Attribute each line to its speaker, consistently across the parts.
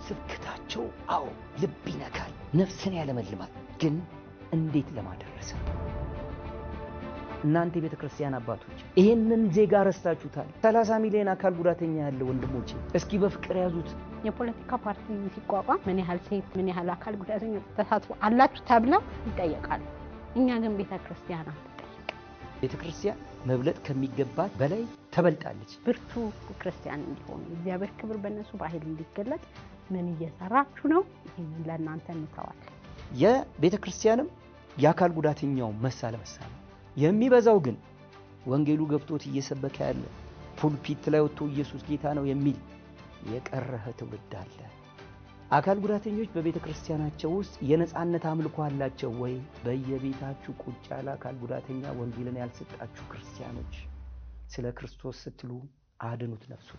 Speaker 1: ስብከታቸው አዎ ልብ ይነካል፣ ነፍስን ያለመልማል። ግን እንዴት ለማደረስ? እናንተ የቤተ ክርስቲያን አባቶች ይሄንን ዜጋ ረስታችሁታል። 30 ሚሊዮን አካል ጉዳተኛ ያለ ወንድሞቼ እስኪ በፍቅር ያዙት።
Speaker 2: የፖለቲካ ፓርቲ ሲቋቋም ምን ያህል ሴት ምን ያህል አካል ጉዳተኛ ተሳትፎ አላችሁ ተብለው ይጠየቃሉ። እኛ ግን ቤተ ክርስቲያን አትጠይቅ።
Speaker 1: ቤተ ክርስቲያን መብለጥ ከሚገባት በላይ ተበልጣለች።
Speaker 2: ብርቱ ክርስቲያን እንዲሆኑ እግዚአብሔር ክብር በእነሱ በኃይል እንዲገለጥ ምን እየሰራችሁ ነው? ይሄንን ለእናንተ እንተዋል።
Speaker 1: የቤተ ክርስቲያንም የአካል ጉዳተኛው መሳ ለመሳ ነው። የሚበዛው ግን ወንጌሉ ገብቶት እየሰበከ ያለ ፑልፒት ላይ ወጥቶ ኢየሱስ ጌታ ነው የሚል የቀረህ ትውልድ አለ። አካል ጉዳተኞች በቤተ ክርስቲያናቸው ውስጥ የነጻነት አምልኮ አላቸው ወይ? በየቤታችሁ ቁጭ ያለ አካል ጉዳተኛ ወንጌልን ያልሰጣችሁ ክርስቲያኖች ስለ ክርስቶስ ስትሉ አድኑት ነፍሱ።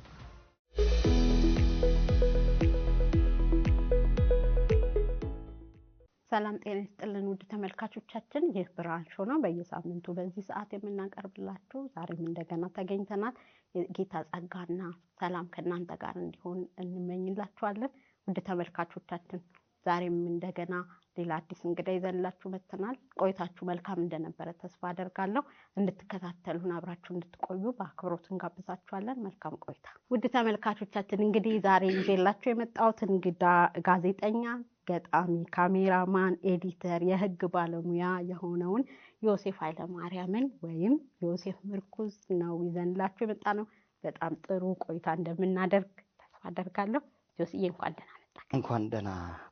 Speaker 2: ሰላም ጤና ይስጥልን ውድ ተመልካቾቻችን፣ ይህ ብርሃን ሾው ነው። በየሳምንቱ በዚህ ሰዓት የምናቀርብላችሁ ዛሬም እንደገና ተገኝተናል። የጌታ ጸጋና ሰላም ከእናንተ ጋር እንዲሆን እንመኝላችኋለን። ውድ ተመልካቾቻችን ዛሬም እንደገና ሌላ አዲስ እንግዳ ይዘንላችሁ መጥተናል። ቆይታችሁ መልካም እንደነበረ ተስፋ አደርጋለሁ። እንድትከታተሉን አብራችሁ እንድትቆዩ በአክብሮት እንጋብዛችኋለን። መልካም ቆይታ። ውድ ተመልካቾቻችን እንግዲህ ዛሬ ይዤላችሁ የመጣሁት እንግዳ ጋዜጠኛ፣ ገጣሚ፣ ካሜራማን፣ ኤዲተር፣ የህግ ባለሙያ የሆነውን ዮሴፍ ኃይለማርያምን ወይም ዮሴፍ ምርኩዝ ነው ይዘንላችሁ የመጣ ነው። በጣም ጥሩ ቆይታ እንደምናደርግ ተስፋ አደርጋለሁ። ዮሴፍ እንኳን ደህና መጣ።
Speaker 1: እንኳን ደህና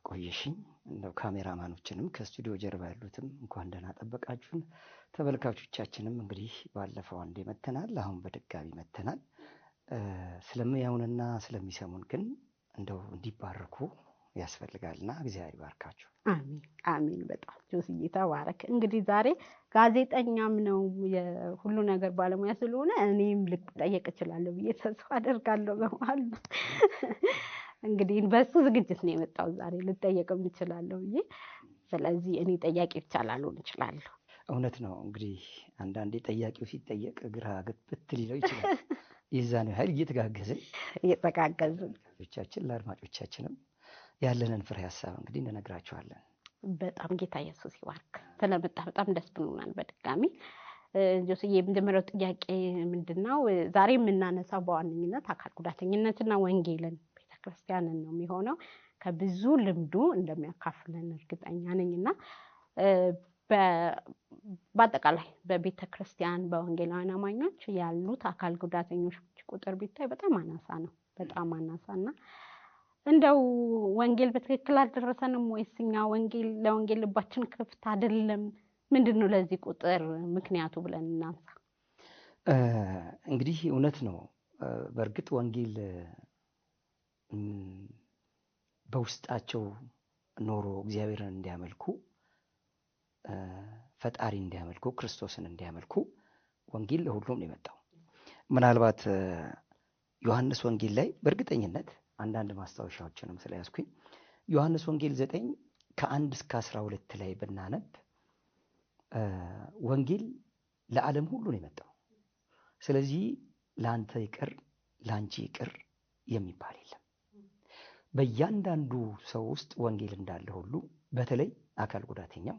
Speaker 1: ቆየሽኝ። እንደው ካሜራማኖችንም ከስቱዲዮ ጀርባ ያሉትም እንኳን ደህና ጠበቃችሁን። ተመልካቾቻችንም እንግዲህ ባለፈው አንዴ መተናል፣ አሁን በድጋሚ መተናል። ስለሚያዩንና ስለሚሰሙን ግን እንደው እንዲባረኩ ያስፈልጋልና እግዚአብሔር ይባርካችሁ።
Speaker 2: አሜን አሜን። በጣም ጆስዬ ተባረክ። እንግዲህ ዛሬ ጋዜጠኛም ነው የሁሉ ነገር ባለሙያ ስለሆነ እኔም ልጠየቅ እችላለሁ ብዬ ተስፋ አደርጋለሁ። በመሃል እንግዲህ በሱ ዝግጅት ነው የመጣው ዛሬ ልጠየቅም እችላለሁ ብዬ። ስለዚህ እኔ ጠያቂ ብቻ ላልሆን እችላለሁ።
Speaker 1: እውነት ነው። እንግዲህ አንዳንዴ ጠያቂው ሲጠየቅ ግራ ግብት ሊለው ይችላል። የዛን ያህል እየተጋገዝን ለአድማጮቻችንም ያለንን ፍሬ ሀሳብ እንግዲህ እንነግራችኋለን።
Speaker 2: በጣም ጌታ ኢየሱስ ይባርክ። ስለመጣ በጣም ደስ ብሎናል። በድጋሚ ጆስዬ የመጀመሪያው ጥያቄ ምንድነው? ዛሬ የምናነሳው በዋነኝነት አካል ጉዳተኝነትና ወንጌልን ቤተክርስቲያንን ነው የሚሆነው። ከብዙ ልምዱ እንደሚያካፍለን እርግጠኛ ነኝና በአጠቃላይ በቤተክርስቲያን በወንጌላውያን አማኞች ያሉት አካል ጉዳተኞች ቁጥር ቢታይ በጣም አናሳ ነው። በጣም አናሳና እንደው ወንጌል በትክክል አልደረሰንም ወይስ እኛ ለወንጌል ልባችን ክፍት አይደለም? ምንድነው ለዚህ ቁጥር ምክንያቱ ብለን እናንሳ።
Speaker 1: እንግዲህ እውነት ነው። በእርግጥ ወንጌል በውስጣቸው ኖሮ እግዚአብሔርን እንዲያመልኩ፣ ፈጣሪ እንዲያመልኩ፣ ክርስቶስን እንዲያመልኩ ወንጌል ለሁሉም ነው የመጣው። ምናልባት ዮሐንስ ወንጌል ላይ በእርግጠኝነት አንዳንድ ማስታወሻዎችንም ስለያዝኩኝ ዮሐንስ ወንጌል 9 ከ1 እስከ 12 ላይ ብናነብ ወንጌል ለዓለም ሁሉ ነው የመጣው። ስለዚህ ለአንተ ይቅር ለአንቺ ይቅር የሚባል የለም። በእያንዳንዱ ሰው ውስጥ ወንጌል እንዳለ ሁሉ በተለይ አካል ጉዳተኛው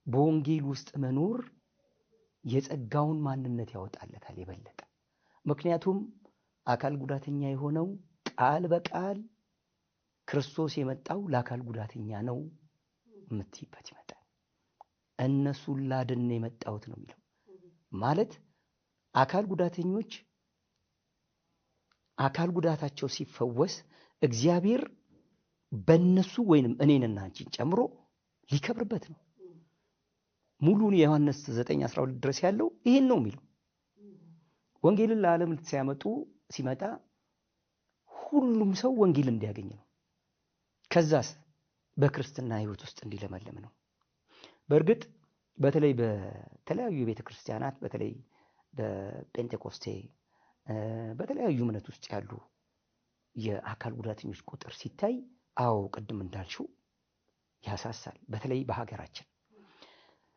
Speaker 1: በወንጌል ውስጥ መኖር የጸጋውን ማንነት ያወጣለታል የበለጠ። ምክንያቱም አካል ጉዳተኛ የሆነው ቃል በቃል ክርስቶስ የመጣው ለአካል ጉዳተኛ ነው የምትይበት ይመጣል። እነሱን ላድን የመጣሁት ነው የሚለው ማለት አካል ጉዳተኞች አካል ጉዳታቸው ሲፈወስ እግዚአብሔር በእነሱ ወይንም እኔንና አንቺን ጨምሮ ሊከብርበት ነው። ሙሉን የዮሐንስ 9:12 ድረስ ያለው ይሄን ነው የሚለው። ወንጌልን ለዓለም ሲመጣ ሁሉም ሰው ወንጌል እንዲያገኝ ነው። ከዛስ በክርስትና ሕይወት ውስጥ እንዲለመልም ነው። በእርግጥ በተለይ በተለያዩ የቤተ ክርስቲያናት በተለይ በጴንጤኮስቴ በተለያዩ እምነት ውስጥ ያሉ የአካል ጉዳተኞች ቁጥር ሲታይ አዎ ቅድም እንዳልሽው ያሳሳል። በተለይ በሀገራችን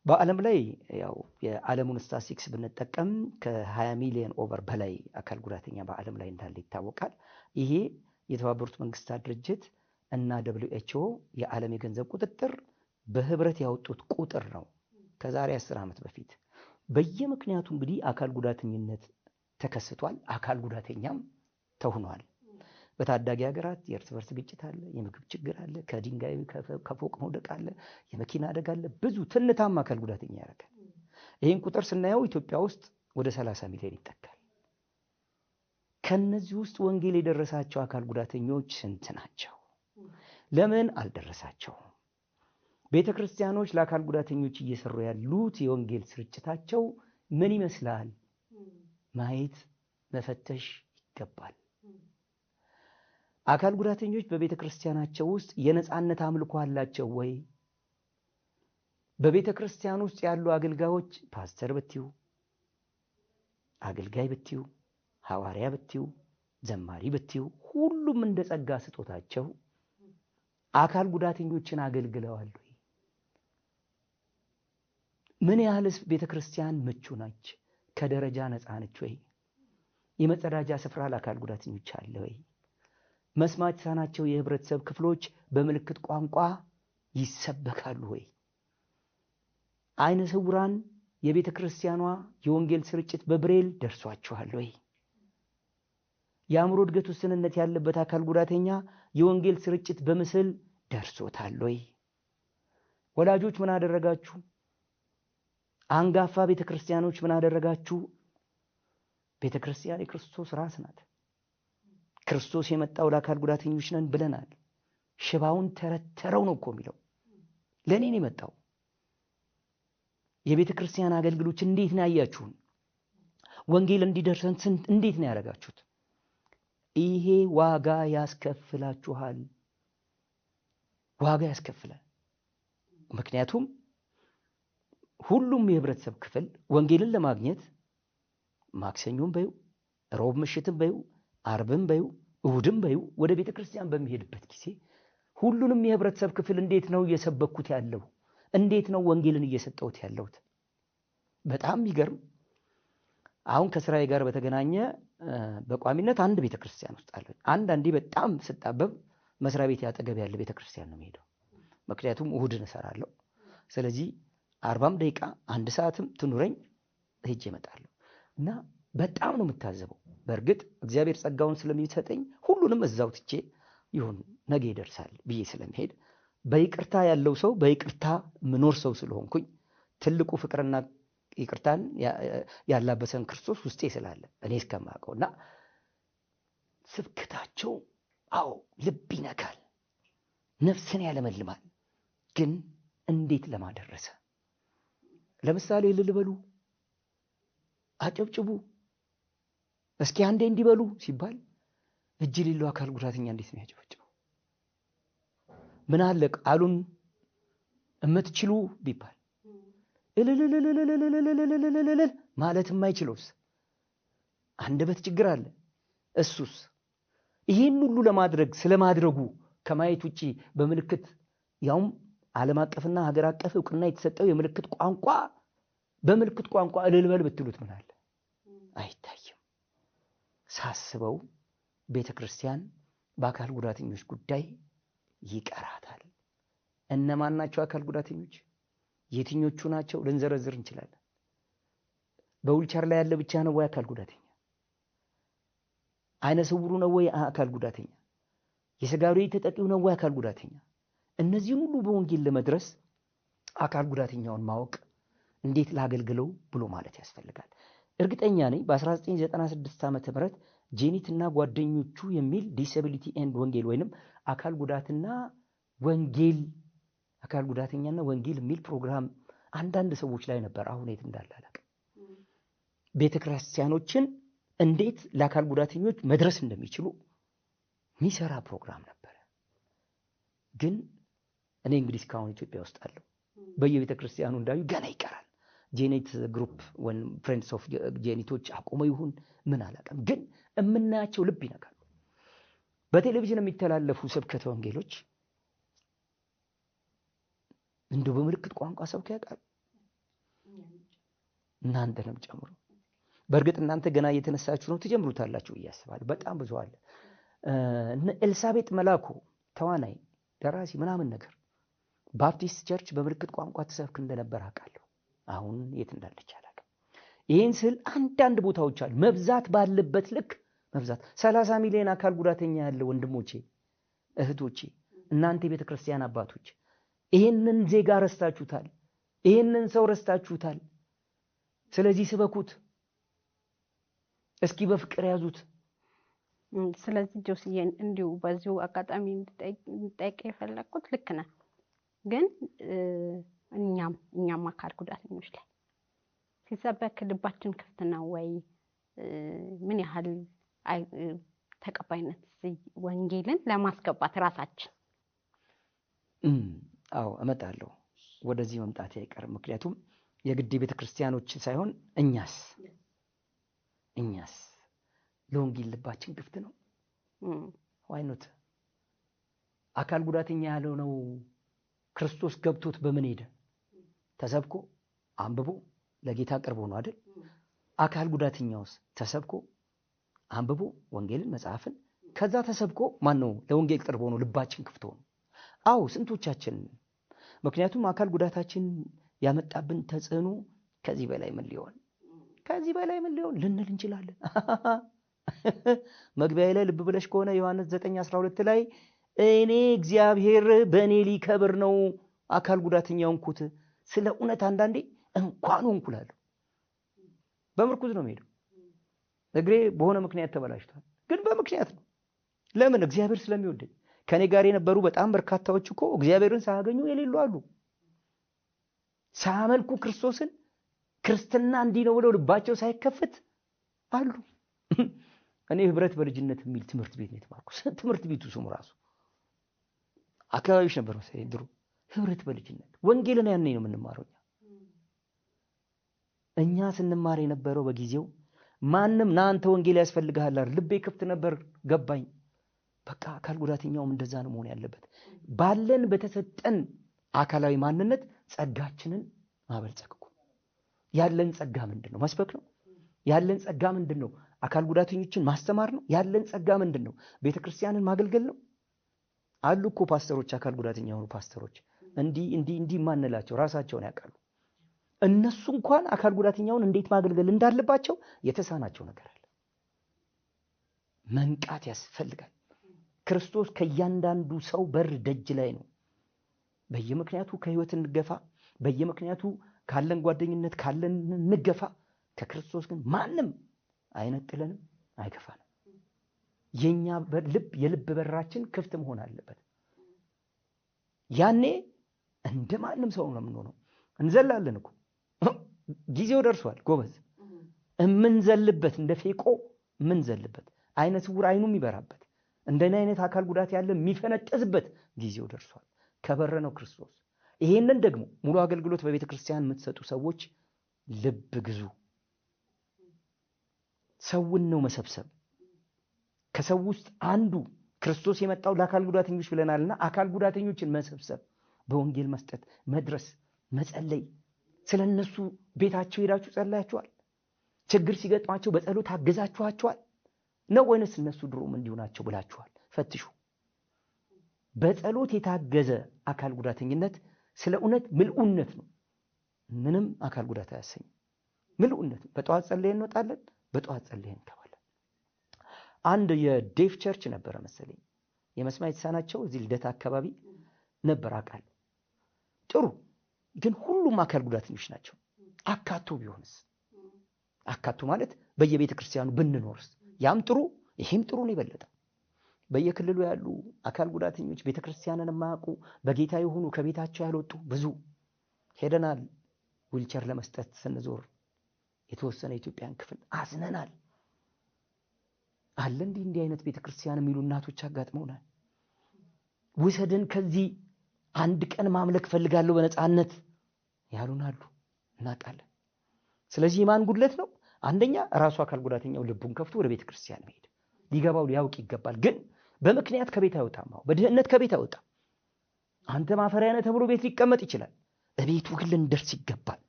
Speaker 1: በዓለም ላይ ያው የዓለሙን ስታቲስቲክስ ብንጠቀም ከ20 ሚሊዮን ኦቨር በላይ አካል ጉዳተኛ በዓለም ላይ እንዳለ ይታወቃል። ይሄ የተባበሩት መንግስታት ድርጅት እና WHO የዓለም የገንዘብ ቁጥጥር በህብረት ያወጡት ቁጥር ነው ከዛሬ 10 ዓመት በፊት። በየምክንያቱ እንግዲህ አካል ጉዳተኝነት ተከስቷል። አካል ጉዳተኛም ተሆኗል። በታዳጊ ሀገራት የእርስ በርስ ግጭት አለ፣ የምግብ ችግር አለ፣ ከድንጋይ ከፎቅ መውደቅ አለ፣ የመኪና አደጋ አለ። ብዙ ትንታማ አካል ጉዳተኛ ያደርጋል። ይህን ቁጥር ስናየው ኢትዮጵያ ውስጥ ወደ 30 ሚሊዮን ይጠጋል። ከነዚህ ውስጥ ወንጌል የደረሳቸው አካል ጉዳተኞች ስንት ናቸው? ለምን አልደረሳቸውም? ቤተ ክርስቲያኖች ለአካል ጉዳተኞች እየሰሩ ያሉት የወንጌል ስርጭታቸው ምን ይመስላል? ማየት መፈተሽ ይገባል። አካል ጉዳተኞች በቤተ ክርስቲያናቸው ውስጥ የነጻነት አምልኮ አላቸው ወይ? በቤተ ክርስቲያን ውስጥ ያሉ አገልጋዮች ፓስተር ብትዩ፣ አገልጋይ ብትዩ፣ ሐዋርያ ብትዩ፣ ዘማሪ ብትዩ፣ ሁሉም እንደ ጸጋ ስጦታቸው አካል ጉዳተኞችን አገልግለዋል ወይ? ምን ያህልስ ቤተ ክርስቲያን ምቹ ነች? ከደረጃ ነፃ ነች ወይ? የመጸዳጃ ስፍራ ለአካል ጉዳተኞች አለ ወይ? መስማት የተሳናቸው የህብረተሰብ ክፍሎች በምልክት ቋንቋ ይሰበካሉ ወይ? አይነ ስውራን የቤተ ክርስቲያኗ የወንጌል ስርጭት በብሬል ደርሷቸዋል ወይ? የአእምሮ እድገት ውስንነት ያለበት አካል ጉዳተኛ የወንጌል ስርጭት በምስል ደርሶታል ወይ? ወላጆች ምን አደረጋችሁ? አንጋፋ ቤተ ክርስቲያኖች ምን አደረጋችሁ? ቤተ ክርስቲያን የክርስቶስ ራስ ናት። ክርስቶስ የመጣው ለአካል ጉዳተኞች ነን ብለናል። ሽባውን ተረተረው ነው እኮ የሚለው። ለእኔ ነው የመጣው። የቤተ ክርስቲያን አገልግሎች እንዴት ነው ያያችሁን? ወንጌል እንዲደርሰን እንዴት ነው ያደረጋችሁት? ይሄ ዋጋ ያስከፍላችኋል። ዋጋ ያስከፍላል። ምክንያቱም ሁሉም የህብረተሰብ ክፍል ወንጌልን ለማግኘት ማክሰኞም በዩ፣ ሮብ ምሽትም በዩ፣ አርብም በዩ፣ እሁድም በዩ ወደ ቤተ ክርስቲያን በሚሄድበት ጊዜ ሁሉንም የህብረተሰብ ክፍል እንዴት ነው እየሰበኩት ያለው? እንዴት ነው ወንጌልን እየሰጠሁት ያለሁት? በጣም ይገርም። አሁን ከስራዬ ጋር በተገናኘ በቋሚነት አንድ ቤተ ክርስቲያን ውስጥ አለ። አንዳንዴ በጣም ስጣበብ መስሪያ ቤት ያጠገብ ያለ ቤተ ክርስቲያን ነው የምሄደው። ምክንያቱም እሁድን እሰራለሁ። ስለዚህ 40 ደቂቃ አንድ ሰዓትም ትኑረኝ ሄጄ እመጣለሁ እና በጣም ነው የምታዘበው። በእርግጥ እግዚአብሔር ጸጋውን ስለሚሰጠኝ ሁሉንም እዛው ትቼ ይሁን ነገ ይደርሳል ብዬ ስለምሄድ በይቅርታ ያለው ሰው በይቅርታ ምኖር ሰው ስለሆንኩኝ ትልቁ ፍቅርና ይቅርታን ያላበሰን ክርስቶስ ውስጤ ስላለ እኔ እስከማውቀውና ስብከታቸው አዎ ልብ ይነካል፣ ነፍስን ያለመልማል። ግን እንዴት ለማደረሰ? ለምሳሌ ልልበሉ፣ አጨብጭቡ፣ እስኪ አንዴ እንዲበሉ ሲባል እጅ የሌለው አካል ጉዳተኛ እንዴት ነው ያጨበጭበው? ምን አለ ቃሉን እምትችሉ ቢባል እልልልልልልልልልልልል ማለት የማይችለውስ? አንደበት ችግር አለ። እሱስ ይህን ሁሉ ለማድረግ ስለማድረጉ ከማየት ውጪ በምልክት ያውም ዓለም አቀፍና ሀገር አቀፍ እውቅና የተሰጠው የምልክት ቋንቋ በምልክት ቋንቋ እልልበል ብትሉት ምን አለ? አይታይም። ሳስበው ቤተ ክርስቲያን በአካል ጉዳተኞች ጉዳይ ይቀራታል። እነማን ናቸው አካል ጉዳተኞች? የትኞቹ ናቸው? ልንዘረዝር እንችላለን። በዊልቸር ላይ ያለ ብቻ ነው ወይ አካል ጉዳተኛ? አይነ ስውሩ ነው ወይ አካል ጉዳተኛ? የስጋዊ ተጠቂው ነው ወይ አካል ጉዳተኛ? እነዚህን ሁሉ በወንጌል ለመድረስ አካል ጉዳተኛውን ማወቅ እንዴት ላገልግለው ብሎ ማለት ያስፈልጋል። እርግጠኛ ነኝ በ1996 ዓመተ ምህረት ጄኒት እና ጓደኞቹ የሚል ዲስኤቢሊቲ ኤንድ ወንጌል ወይንም አካል ጉዳትና ወንጌል አካል ጉዳተኛና ወንጌል የሚል ፕሮግራም አንዳንድ ሰዎች ላይ ነበር። አሁን የት እንዳለ አላውቅም። ቤተክርስቲያኖችን እንዴት ለአካል ጉዳተኞች መድረስ እንደሚችሉ የሚሰራ ፕሮግራም ነበር። ግን እኔ እንግዲህ እስካሁን ኢትዮጵያ ውስጥ አለው በየቤተ ክርስቲያኑ እንዳዩ ገና ይቀራል። ጄኔት ግሩፕ ወን ፍሬንድስ ኦፍ ጄኒቶች አቆመው ይሁን ምን አላውቅም። ግን የምናያቸው ልብ ይነካሉ። በቴሌቪዥን የሚተላለፉ ስብከተ ወንጌሎች እንደው በምልክት ቋንቋ ሰብከው ያውቃሉ? እናንተንም ጨምሮ። በእርግጥ እናንተ ገና እየተነሳችሁ ነው፣ ትጀምሩታላችሁ ብዬ አስባለሁ። በጣም ብዙ አለ። ኤልሳቤጥ መላኩ ተዋናይ፣ ደራሲ ምናምን ነገር ባፕቲስት ቸርች በምልክት ቋንቋ ትሰብክ እንደነበር አውቃለሁ። አሁን የት እንዳለች አላውቅም። ይህን ስል አንዳንድ ቦታዎች አሉ መብዛት ባለበት ልክ መብዛት። 30 ሚሊዮን አካል ጉዳተኛ ያለ ወንድሞቼ እህቶቼ፣ እናንተ የቤተ ክርስቲያን አባቶች ይህንን ዜጋ ረስታችሁታል። ይህንን ሰው ረስታችሁታል። ስለዚህ ስበኩት፣ እስኪ በፍቅር ያዙት።
Speaker 2: ስለዚህ ጆስዬ እንዲሁ በዚሁ አጋጣሚ እንድጠይቅ የፈለግኩት ልክ ነህ፣ ግን እኛም አካል ጉዳተኞች ላይ ሲሰበክ ልባችን ክፍት ነው ወይ? ምን ያህል ተቀባይነት ወንጌልን ለማስገባት ራሳችን?
Speaker 1: አዎ እመጣለሁ፣ ወደዚህ መምጣት አይቀርም። ምክንያቱም የግድ ቤተ ክርስቲያኖች ሳይሆን እኛስ ለወንጌል ልባችን ክፍት ነው? ዋይኖት አካል ጉዳተኛ ያለው ነው ክርስቶስ ገብቶት በምን ሄደ? ተሰብኮ አንብቦ ለጌታ ቀርቦ ነው አይደል? አካል ጉዳተኛውስ ተሰብኮ አንብቦ ወንጌልን መጽሐፍን ከዛ ተሰብኮ ማን ነው ለወንጌል ቀርቦ ነው ልባችን ክፍት ሆኖ? አዎ ስንቶቻችን? ምክንያቱም አካል ጉዳታችን ያመጣብን ተጽዕኖ ከዚህ በላይ ምን ሊሆን ልንል እንችላለን። መግቢያ ላይ ልብ ብለሽ ከሆነ ዮሐንስ 9:12 ላይ እኔ እግዚአብሔር በእኔ ሊከብር ነው አካል ጉዳተኛው እንኩት። ስለ እውነት አንዳንዴ እንኳን ሆንኩላለሁ። በምርኩዝ ነው የምሄደው። እግሬ በሆነ ምክንያት ተበላሽቷል፣ ግን በምክንያት ነው። ለምን? እግዚአብሔር ስለሚወደኝ። ከኔ ጋር የነበሩ በጣም በርካታዎች እኮ እግዚአብሔርን ሳያገኙ የሌሉ አሉ። ሳያመልኩ ክርስቶስን ክርስትና እንዲህ ነው ብለው ልባቸው ሳይከፈት አሉ። እኔ ህብረት በልጅነት የሚል ትምህርት ቤት ነው የተማርኩት። ትምህርት ቤቱ ስሙ ራሱ አካባቢዎች ነበር መሰለኝ ድሮ። ህብረት በልጅነት ወንጌልን ያኔ ነው የምንማረው። እኛ ስንማር የነበረው በጊዜው ማንም ናንተ ወንጌል ያስፈልግሃል አይደል? ልቤ ክፍት ነበር፣ ገባኝ። በቃ አካል ጉዳተኛውም እንደዛ ነው መሆን ያለበት። ባለን በተሰጠን አካላዊ ማንነት ጸጋችንን ማበልጸግ እኮ። ያለን ጸጋ ምንድነው? መስበክ ነው። ያለን ጸጋ ምንድነው? አካል ጉዳተኞችን ማስተማር ነው። ያለን ጸጋ ምንድነው? ቤተክርስቲያንን ማገልገል ነው። አሉ እኮ ፓስተሮች፣ አካል ጉዳተኛ የሆኑ ፓስተሮች እንዲህ ማንላቸው ራሳቸውን ያውቃሉ። እነሱ እንኳን አካል ጉዳተኛውን እንዴት ማገልገል እንዳለባቸው የተሳናቸው ነገር አለ። መንቃት ያስፈልጋል። ክርስቶስ ከእያንዳንዱ ሰው በር ደጅ ላይ ነው። በየምክንያቱ ከህይወት እንገፋ፣ በየምክንያቱ ካለን ጓደኝነት ካለን እንገፋ። ከክርስቶስ ግን ማንም አይነጥለንም፣ አይገፋንም። የኛ የልብ በራችን ክፍት መሆን አለበት። ያኔ እንደማንም ሰው ነው የምንሆነው። እንዘላለን እኮ ጊዜው ደርሷል ጎበዝ። እምንዘልበት እንደ ፌቆ እምንዘልበት፣ አይነ ስውር አይኑ የሚበራበት፣ እንደኔ አይነት አካል ጉዳት ያለ የሚፈነጠዝበት ጊዜው ደርሷል። ከበረ ነው ክርስቶስ። ይሄንን ደግሞ ሙሉ አገልግሎት በቤተ ክርስቲያን የምትሰጡ ሰዎች ልብ ግዙ። ሰውን ነው መሰብሰብ። ከሰው ውስጥ አንዱ ክርስቶስ የመጣው ለአካል ጉዳተኞች ብለናልና አካል ጉዳተኞችን መሰብሰብ፣ በወንጌል መስጠት፣ መድረስ፣ መጸለይ። ስለነሱ ቤታቸው ሄዳችሁ ጸልያችኋል? ችግር ሲገጥማቸው በጸሎት አገዛችኋቸዋል ነው ወይንስ እነሱ ድሮም እንዲሁ ናቸው ብላችኋል? ፈትሹ። በጸሎት የታገዘ አካል ጉዳተኝነት ስለ እውነት ምልኡነት ነው። ምንም አካል ጉዳት አያሰኝም። ምልኡነት ነው። በጠዋት ጸልየን እንወጣለን፣ በጠዋት ጸልየን እንገባለን። አንድ የዴፍ ቸርች ነበረ መሰለኝ፣ የመስማት የተሳናቸው እዚህ ልደታ አካባቢ ነበር አውቃለሁ። ጥሩ፣ ግን ሁሉም አካል ጉዳተኞች ናቸው። አካቶ ቢሆንስ? አካቶ ማለት በየቤተ ክርስቲያኑ ብንኖርስ? ያም ጥሩ ይሄም ጥሩ ነው። የበለጠ በየክልሉ ያሉ አካል ጉዳተኞች ቤተ ክርስቲያንን የማያውቁ በጌታ የሆኑ ከቤታቸው ያልወጡ ብዙ ሄደናል። ዊልቸር ለመስጠት ስንዞር የተወሰነ ኢትዮጵያን ክፍል አዝነናል። አለ እንዲህ አይነት ቤተ ክርስቲያን የሚሉ እናቶች አጋጥመውናል። ውሰደን ከዚህ አንድ ቀን ማምለክ ፈልጋለሁ በነፃነት ያሉን አሉ። እናውቃለን። ስለዚህ የማን ጉድለት ነው? አንደኛ ራሱ አካል ጉዳተኛው ልቡን ከፍቶ ወደ ቤተ ክርስቲያን መሄድ ሊገባው ሊያውቅ ይገባል። ግን በምክንያት ከቤት አይወጣም። በድህነት ከቤት አይወጣም። አንተ ማፈሪያ ነህ ተብሎ ቤት ሊቀመጥ ይችላል። በቤቱ ግን ልንደርስ ይገባል።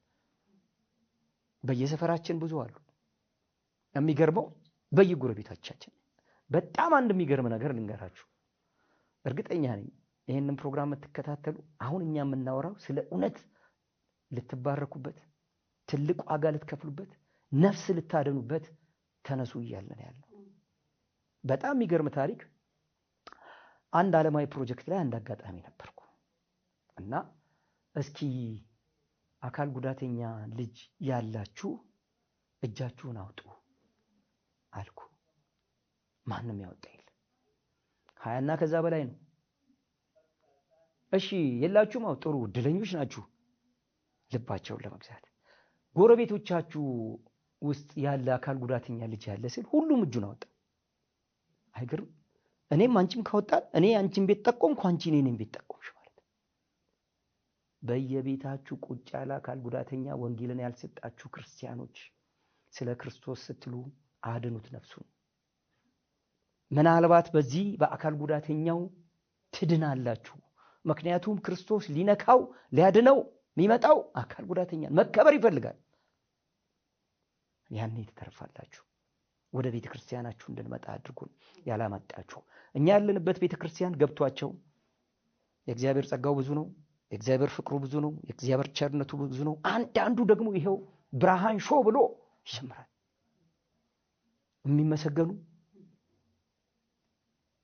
Speaker 1: በየሰፈራችን ብዙ አሉ። የሚገርመው በየጎረቤቶቻችን በጣም አንድ የሚገርም ነገር ልንገራችሁ። እርግጠኛ ነኝ ይህንን ፕሮግራም የምትከታተሉ አሁን እኛ የምናወራው ስለ እውነት ልትባረኩበት፣ ትልቅ ዋጋ ልትከፍሉበት፣ ነፍስ ልታደኑበት ተነሱ እያለን ያለው። በጣም የሚገርም ታሪክ። አንድ ዓለማዊ ፕሮጀክት ላይ አንድ አጋጣሚ ነበርኩ እና እስኪ አካል ጉዳተኛ ልጅ ያላችሁ እጃችሁን አውጡ አልኩ። ማንም ያወጣ የለም። 20 እና ከዛ በላይ ነው። እሺ የላችሁም? አው ጥሩ እድለኞች ናችሁ ልባቸውን ለመግዛት። ጎረቤቶቻችሁ ውስጥ ያለ አካል ጉዳተኛ ልጅ ያለ ሲል ሁሉም እጁን አወጣ። አይገርም? እኔም አንቺም ካወጣን እኔ አንቺን ቤት ጠቆምኩ፣ አንቺ እኔን ቤት ጠቆምሽ ማለት። በየቤታችሁ ቁጭ ያለ አካል ጉዳተኛ ወንጌልን ያልሰጣችሁ ክርስቲያኖች ስለ ክርስቶስ ስትሉ አድኑት ነፍሱን። ምናልባት በዚህ በአካል ጉዳተኛው ትድናላችሁ። ምክንያቱም ክርስቶስ ሊነካው ሊያድነው የሚመጣው አካል ጉዳተኛን መከበር ይፈልጋል። ያኔ ትተርፋላችሁ። ወደ ቤተ ክርስቲያናችሁ እንድንመጣ አድርጉን ያላመጣችሁ። እኛ ያለንበት ቤተ ክርስቲያን ገብቷቸው የእግዚአብሔር ጸጋው ብዙ ነው፣ የእግዚአብሔር ፍቅሩ ብዙ ነው፣ የእግዚአብሔር ቸርነቱ ብዙ ነው። አንዳንዱ ደግሞ ይሄው ብርሃን ሾ ብሎ ይጀምራል። የሚመሰገኑ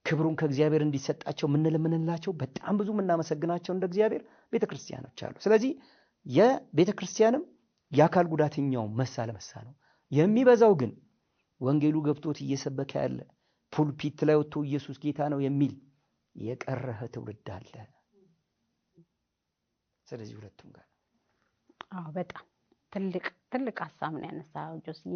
Speaker 1: ክብሩን ከእግዚአብሔር እንዲሰጣቸው ምንለምንላቸው በጣም ብዙ የምናመሰግናቸው እንደ እግዚአብሔር ቤተ ክርስቲያኖች አሉ። ስለዚህ የቤተ ክርስቲያንም የአካል ጉዳተኛው መሳ ለመሳ ነው። የሚበዛው ግን ወንጌሉ ገብቶት እየሰበከ ያለ ፑልፒት ላይ ወጥቶ ኢየሱስ ጌታ ነው የሚል የቀረህ ትውልድ አለ። ስለዚህ ሁለቱም ጋር
Speaker 2: በጣም ትልቅ ሀሳብ ነው ያነሳው ጆስዬ።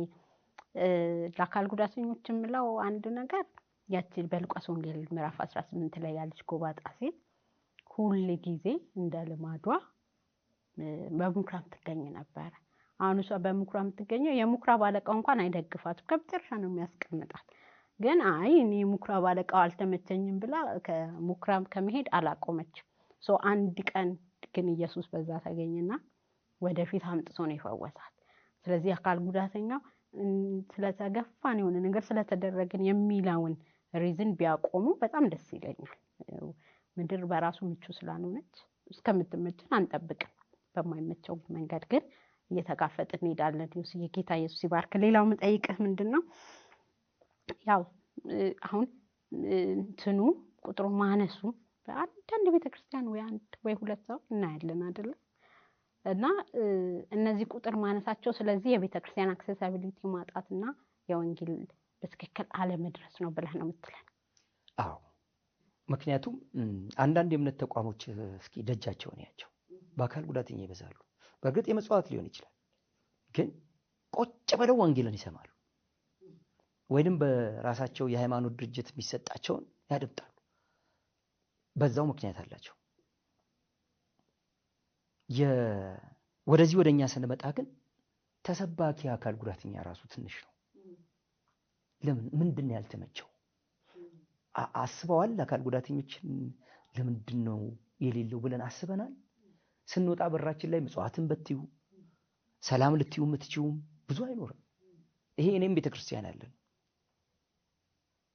Speaker 2: ለአካል ጉዳተኞች የምለው አንድ ነገር ያቺ በሉቃስ ወንጌል ምዕራፍ 18 ላይ ያለች ጎባጣ ሴት ሁል ጊዜ እንደ ልማዷ በምኩራብ ትገኝ ነበር። አሁን እሷ በምኩራብ የምትገኘው የምኩራብ አለቃው እንኳን አይደግፋትም፣ ከመጨረሻ ነው የሚያስቀምጣት። ግን አይ እኔ የምኩራብ አለቃው አልተመቸኝም ብላ ከምኩራብ ከመሄድ አላቆመችም። አንድ ቀን ግን ኢየሱስ በዛ ተገኘና ወደፊት አምጥቶ ነው የፈወሳት። ስለዚህ አካል ጉዳተኛው ስለተገፋን የሆነ ነገር ስለተደረገን የሚለውን ሪዝን ቢያቆሙ በጣም ደስ ይለኛል። ምድር በራሱ ምቹ ስላልሆነች እስከምትመችን አንጠብቅም። በማይመቸው መንገድ ግን እየተጋፈጥን እንሄዳለን። ጌታ ኢየሱስ ይባርክ። ሌላው መጠይቅህ ምንድነው? ያው አሁን እንትኑ ቁጥሩ ማነሱ በአንዳንድ ቤተክርስቲያን ወይ አንድ ወይ ሁለት ሰው እናያለን አይደል? እና እነዚህ ቁጥር ማነሳቸው ስለዚህ የቤተክርስቲያን አክሰሲቢሊቲ ማጣትና የወንጌል በትክክል አለመድረስ ነው ብለህ ነው የምትለን?
Speaker 1: አዎ፣ ምክንያቱም አንዳንድ የእምነት ተቋሞች እስኪ ደጃቸውን ያቸው በአካል ጉዳተኛ ይበዛሉ። በእርግጥ የመጽዋዕት ሊሆን ይችላል፣ ግን ቁጭ ብለው ወንጌልን ይሰማሉ፣ ወይንም በራሳቸው የሃይማኖት ድርጅት የሚሰጣቸውን ያደምጣሉ። በዛው ምክንያት አላቸው። ወደዚህ ወደኛ ስንመጣ ግን ተሰባኪ አካል ጉዳተኛ ራሱ ትንሽ ነው። ለምን ምንድነው ያልተመቸው? አስበዋል? አካል ጉዳተኞችን ለምንድን ነው የሌለው ብለን አስበናል? ስንወጣ በራችን ላይ መጽዋዕትን በትዩ ሰላም ልትዩ የምትችውም ብዙ አይኖርም። ይሄ እኔም ቤተክርስቲያን ያለ ነው፣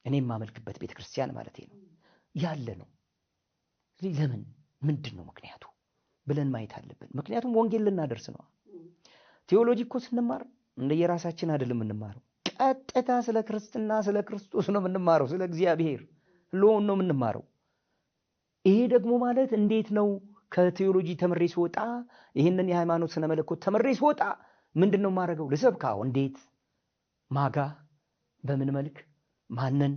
Speaker 1: እኔም ማመልክበት ቤተክርስቲያን ማለት ነው ያለ ነው። ለምን ምንድን ነው ምክንያቱ ብለን ማየት አለብን። ምክንያቱም ወንጌል ልናደርስ ነው። ቴዎሎጂ እኮ ስንማር እንደየራሳችን አይደለም የምንማረው። ቀጥታ ስለ ክርስትና ስለ ክርስቶስ ነው የምንማረው፣ ስለ እግዚአብሔር ሎን ነው የምንማረው። ይሄ ደግሞ ማለት እንዴት ነው? ከቴዎሎጂ ተምሬ ስወጣ ይሄንን የሃይማኖት ስነ መለኮት ተምሬ ስወጣ ምንድነው ማድረገው? ልሰብካው? እንዴት? ማጋ? በምን መልክ? ማንን?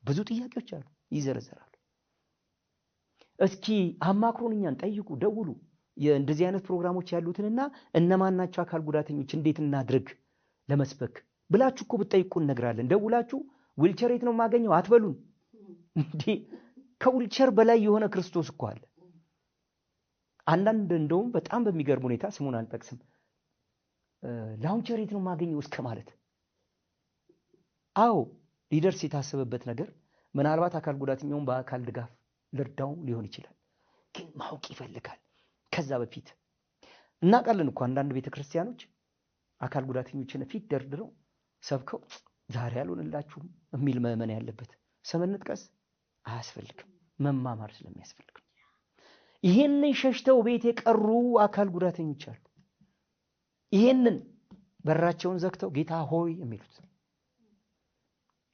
Speaker 1: ብዙ ጥያቄዎች አሉ፣ ይዘረዘራሉ። እስኪ አማክሩን፣ እኛን ጠይቁ፣ ደውሉ። እንደዚህ አይነት ፕሮግራሞች ያሉትንና እነማን ናቸው አካል ጉዳተኞች እንዴት እናድርግ ለመስበክ ብላችሁ እኮ ብትጠይቁ እነግራለን። ደውላችሁ ዊልቸር የት ነው የማገኘው አትበሉን። እንዴ ከዊልቸር በላይ የሆነ ክርስቶስ እኮ አለ። አንዳንድ እንደውም በጣም በሚገርም ሁኔታ ስሙን አልጠቅስም፣ ላውንቸር የት ነው የማገኘው እስከ ማለት። አዎ ሊደርስ የታሰበበት ነገር ምናልባት አካል ጉዳተኛውን በአካል ድጋፍ ልርዳው ሊሆን ይችላል፣ ግን ማወቅ ይፈልጋል። ከዛ በፊት እናውቃለን እኮ አንዳንድ ቤተክርስቲያኖች አካል ጉዳተኞችን ፊት ደርድረው ሰብከው ዛሬ ያልሆንላችሁም የሚል ምዕመን ያለበት። ስም እንጥቀስ? አያስፈልግም። መማማር ስለሚያስፈልግ ነው። ይሄንን ሸሽተው ቤት የቀሩ አካል ጉዳተኞች አሉ። ይሄንን በራቸውን ዘግተው ጌታ ሆይ የሚሉት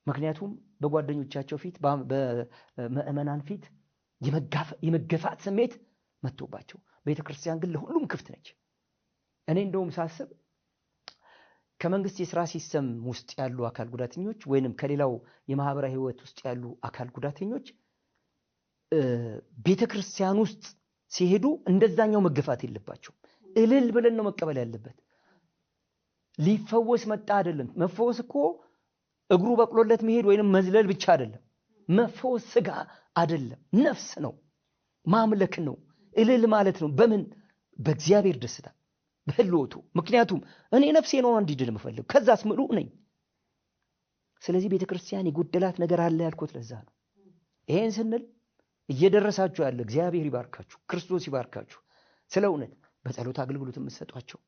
Speaker 1: ምክንያቱም በጓደኞቻቸው ፊት በምእመናን ፊት የመገፋት ስሜት መጥቶባቸው፣ ቤተክርስቲያን ግን ለሁሉም ክፍት ነች። እኔ እንደውም ሳስብ ከመንግስት የሥራ ሲስተም ውስጥ ያሉ አካል ጉዳተኞች ወይንም ከሌላው የማህበራዊ ህይወት ውስጥ ያሉ አካል ጉዳተኞች ቤተክርስቲያን ውስጥ ሲሄዱ እንደዛኛው መገፋት የለባቸው። እልል ብለን ነው መቀበል ያለበት። ሊፈወስ መጣ አይደለም። መፈወስ እኮ እግሩ በቅሎለት መሄድ ወይንም መዝለል ብቻ አይደለም። መፈወስ ስጋ አይደለም፣ ነፍስ ነው፣ ማምለክ ነው፣ እልል ማለት ነው። በምን? በእግዚአብሔር ደስታ በህልውቱ። ምክንያቱም እኔ ነፍሴ ነው እንዲድን የምፈልግ፣ ከዛስ ምሉእ ነኝ። ስለዚህ ቤተክርስቲያን የጎደላት ነገር አለ ያልኩት ለዛ ነው። ይሄን ስንል እየደረሳችሁ ያለ እግዚአብሔር ይባርካችሁ፣ ክርስቶስ ይባርካችሁ። ስለ እውነት በጸሎት አገልግሎት የምትሰጧቸው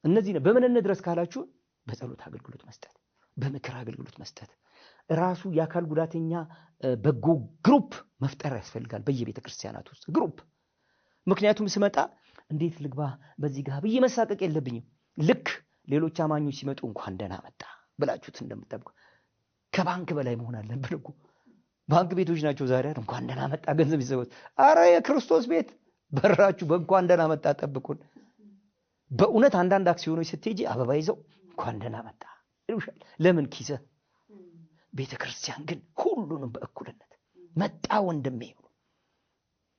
Speaker 1: እነዚህ ነው። በምን እንድረስ ካላችሁ በጸሎት አገልግሎት መስጠት፣ በምክር አገልግሎት መስጠት፣ ራሱ የአካል ጉዳተኛ በጎ ግሩፕ መፍጠር ያስፈልጋል በየቤተ ክርስቲያናት ውስጥ ግሩፕ። ምክንያቱም ስመጣ እንዴት ልግባ በዚህ ጋር ብዬ መሳቀቅ የለብኝም። ልክ ሌሎች አማኞች ሲመጡ እንኳን ደህና መጣ ብላችሁት እንደምትጠብቁ ከባንክ በላይ መሆን አለብን እኮ። ባንክ ቤቶች ናቸው ዛሬ እንኳን ደህና መጣ ገንዘብ ይሰበስቡ። አረ የክርስቶስ ቤት በራችሁ በእንኳን ደህና መጣ ጠብቁን። በእውነት አንዳንድ አክሲዮኖች ስትሄጂ አበባ ይዘው እንኳን ደህና መጣ ይሉሻል። ለምን ኪሰ? ቤተክርስቲያን ግን ሁሉንም በእኩልነት መጣ ወንድሜ።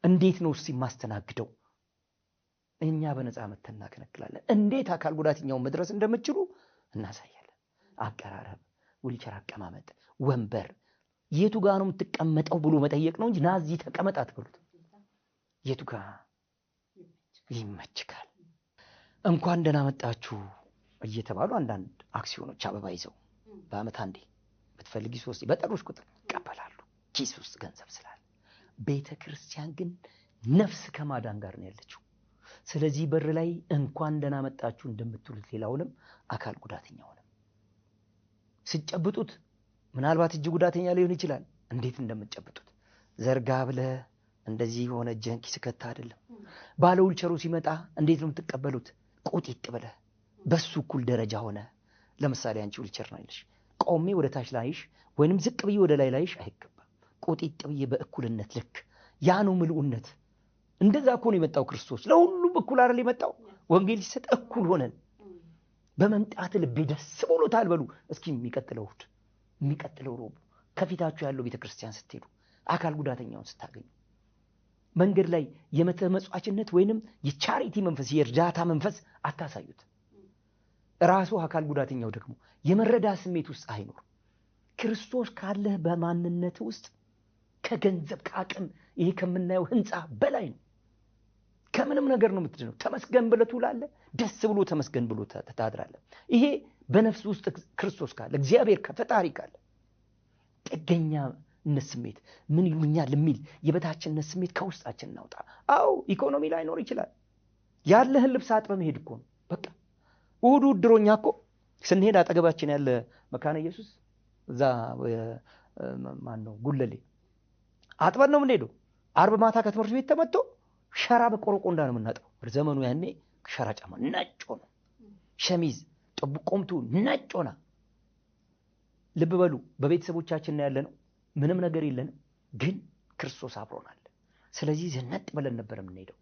Speaker 1: እንዴት ነው እስቲ ማስተናግደው? እኛ በነፃ መተን እናከለክላለን። እንዴት አካል ጉዳተኛውን መድረስ እንደምትችሉ እናሳያለን። አቀራረብ፣ ዊልቸር አቀማመጥ፣ ወንበር የቱ ጋር ነው የምትቀመጠው ብሎ መጠየቅ ነው እንጂ ናዚ ተቀመጥ አትበሉት። የቱ ጋር ይመችካል? እንኳን ደህና መጣችሁ እየተባሉ አንዳንድ አክሲዮኖች አበባ ይዘው በአመት አንዴ ብትፈልጊ 3 በጠሩሽ ቁጥር ይቀበላሉ፣ ኪስ ውስጥ ገንዘብ ስላለ። ቤተክርስቲያን ግን ነፍስ ከማዳን ጋር ነው ያለችው። ስለዚህ በር ላይ እንኳን ደህና መጣችሁ እንደምትሉት ሌላውንም አካል ጉዳተኛውንም ሲጨብጡት ምናልባት እጅ ጉዳተኛ ሊሆን ይችላል። እንዴት እንደምትጨብጡት ዘርጋ ብለ እንደዚህ ሆነ እጅህን ኪስ ከታ አይደለም። ባለ ዊልቸሩ ሲመጣ እንዴት ነው የምትቀበሉት? ቁጢጥ ብለ በሱ እኩል ደረጃ ሆነ። ለምሳሌ አንቺ ዊልቸር ነው ያለሽ፣ ቆሜ ወደ ታች ላይሽ ወይንም ዝቅ ብዬ ወደ ላይ ላይሽ አይገባም። ቁጢጥ ብዬ በእኩልነት ልክ ያ ነው ምልኡነት። እንደዛ እኮ ነው የመጣው ክርስቶስ። ለሁሉም እኩል አይደል የመጣው? ወንጌል ሲሰጥ እኩል ሆነን በመምጣት ልቤ ደስ ብሎታል በሉ እስኪ። የሚቀጥለው ሮብ ከፊታችሁ ያለው ቤተክርስቲያን ስትሄዱ አካል ጉዳተኛውን ስታገኙ መንገድ ላይ የመተመጽዋችነት ወይንም የቻሪቲ መንፈስ የእርዳታ መንፈስ አታሳዩት። ራሱ አካል ጉዳተኛው ደግሞ የመረዳ ስሜት ውስጥ አይኖር። ክርስቶስ ካለህ በማንነት ውስጥ ከገንዘብ ከአቅም ይሄ ከምናየው ህንፃ በላይ ነው። ከምንም ነገር ነው የምትድነው። ተመስገን ብለህ ትውላለህ። ደስ ብሎ ተመስገን ብሎ ታድራለህ። ይሄ በነፍስ ውስጥ ክርስቶስ ካለ እግዚአብሔር ከፈጣሪ ካለ ጥገኛነት ስሜት ምን ይሉኛል የሚል የበታችነት ስሜት ከውስጣችን እናውጣ። አዎ ኢኮኖሚ ላይኖር ይችላል። ያለህን ልብስ አጥበህ መሄድ እኮ ነው በቃ። እሑድ ድሮኛ እኮ ስንሄድ አጠገባችን ያለ መካነ ኢየሱስ እዛ ማን ነው ጉለሌ አጥበን ነው የምንሄደው። ዓርብ ማታ ከትምህርት ቤት ተመጥቶ ሸራ በቆረቆንዳ ነው የምናጥበው። ዘመኑ ያኔ ሸራ ጫማ ነጭ ሆነ፣ ሸሚዝ ጥብቆምቱ ነጭ ሆነ። ልብ በሉ በቤተሰቦቻችን ያለ ነው፣ ምንም ነገር የለንም፣ ግን ክርስቶስ አብሮናል። ስለዚህ ዘነጥ ብለን ነበር የምንሄደው።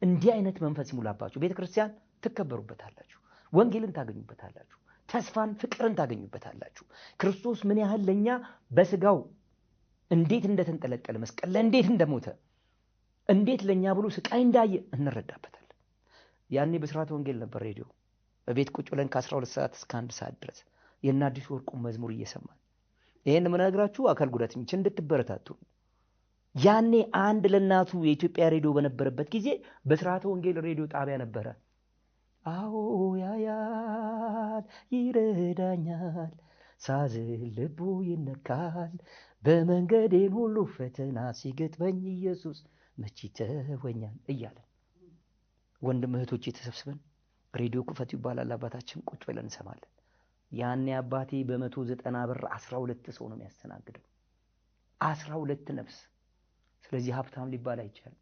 Speaker 1: እንዲህ አይነት መንፈስ ይሙላባችሁ። ቤተክርስቲያን ትከበሩበታላችሁ፣ ወንጌልን ታገኙበታላችሁ፣ ተስፋን ፍቅርን ታገኙበታላችሁ። ክርስቶስ ምን ያህል ለኛ በስጋው እንዴት እንደተንጠለጠለ መስቀል ላይ እንዴት እንደሞተ እንዴት ለኛ ብሎ ስቃይ እንዳየ እንረዳበታለን። ያኔ በስርዓተ ወንጌል ነበር ሬዲዮ በቤት ቁጭ ብለን ከ12 ሰዓት እስከ 1 ሰዓት ድረስ የአዲስ ወርቁ መዝሙር እየሰማን ይሄን ምናግራችሁ አካል ጉዳተኞች እንድትበረታቱ። ያኔ አንድ ለናቱ የኢትዮጵያ ሬዲዮ በነበረበት ጊዜ በስርዓተ ወንጌል ሬዲዮ ጣቢያ ነበረ። አዎ ያያል ይረዳኛል፣ ሳዝን ልቡ ይነካል፣ በመንገዴን ሁሉ ፈተና ሲገጥመኝ ኢየሱስ መቼ ተወኛል እያለ ወንድም እህቶቼ ተሰብስበን ሬዲዮ ክፈቱ ይባላል። አባታችን ቁጭ ብለን እንሰማለን። ያኔ አባቴ በ190 ብር 12 ሰው ነው የሚያስተናግደው። 12 ነፍስ ስለዚህ ሀብታም ሊባል አይቻልም።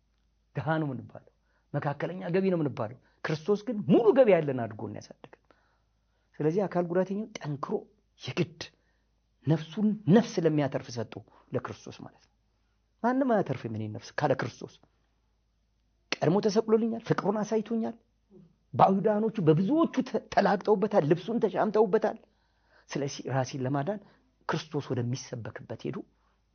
Speaker 1: ድሃ ነው የምንባለው፣ መካከለኛ ገቢ ነው የምንባለው። ክርስቶስ ግን ሙሉ ገቢ ያለን አድርጎ ነው ያሳደገን። ስለዚህ አካል ጉዳተኛው ጠንክሮ የግድ ነፍሱን ነፍስ ለሚያተርፍ ሰጡ ለክርስቶስ ማለት ነው። ማንም አያተርፍም የኔን ነፍስ ካለ ክርስቶስ። ቀድሞ ተሰቅሎልኛል፣ ፍቅሩን አሳይቶኛል። ባይሁዳኖቹ በብዙዎቹ ተላግጠውበታል፣ ልብሱን ተሻምተውበታል። ስለዚህ ራሴን ለማዳን ክርስቶስ ወደሚሰበክበት ሄዱ።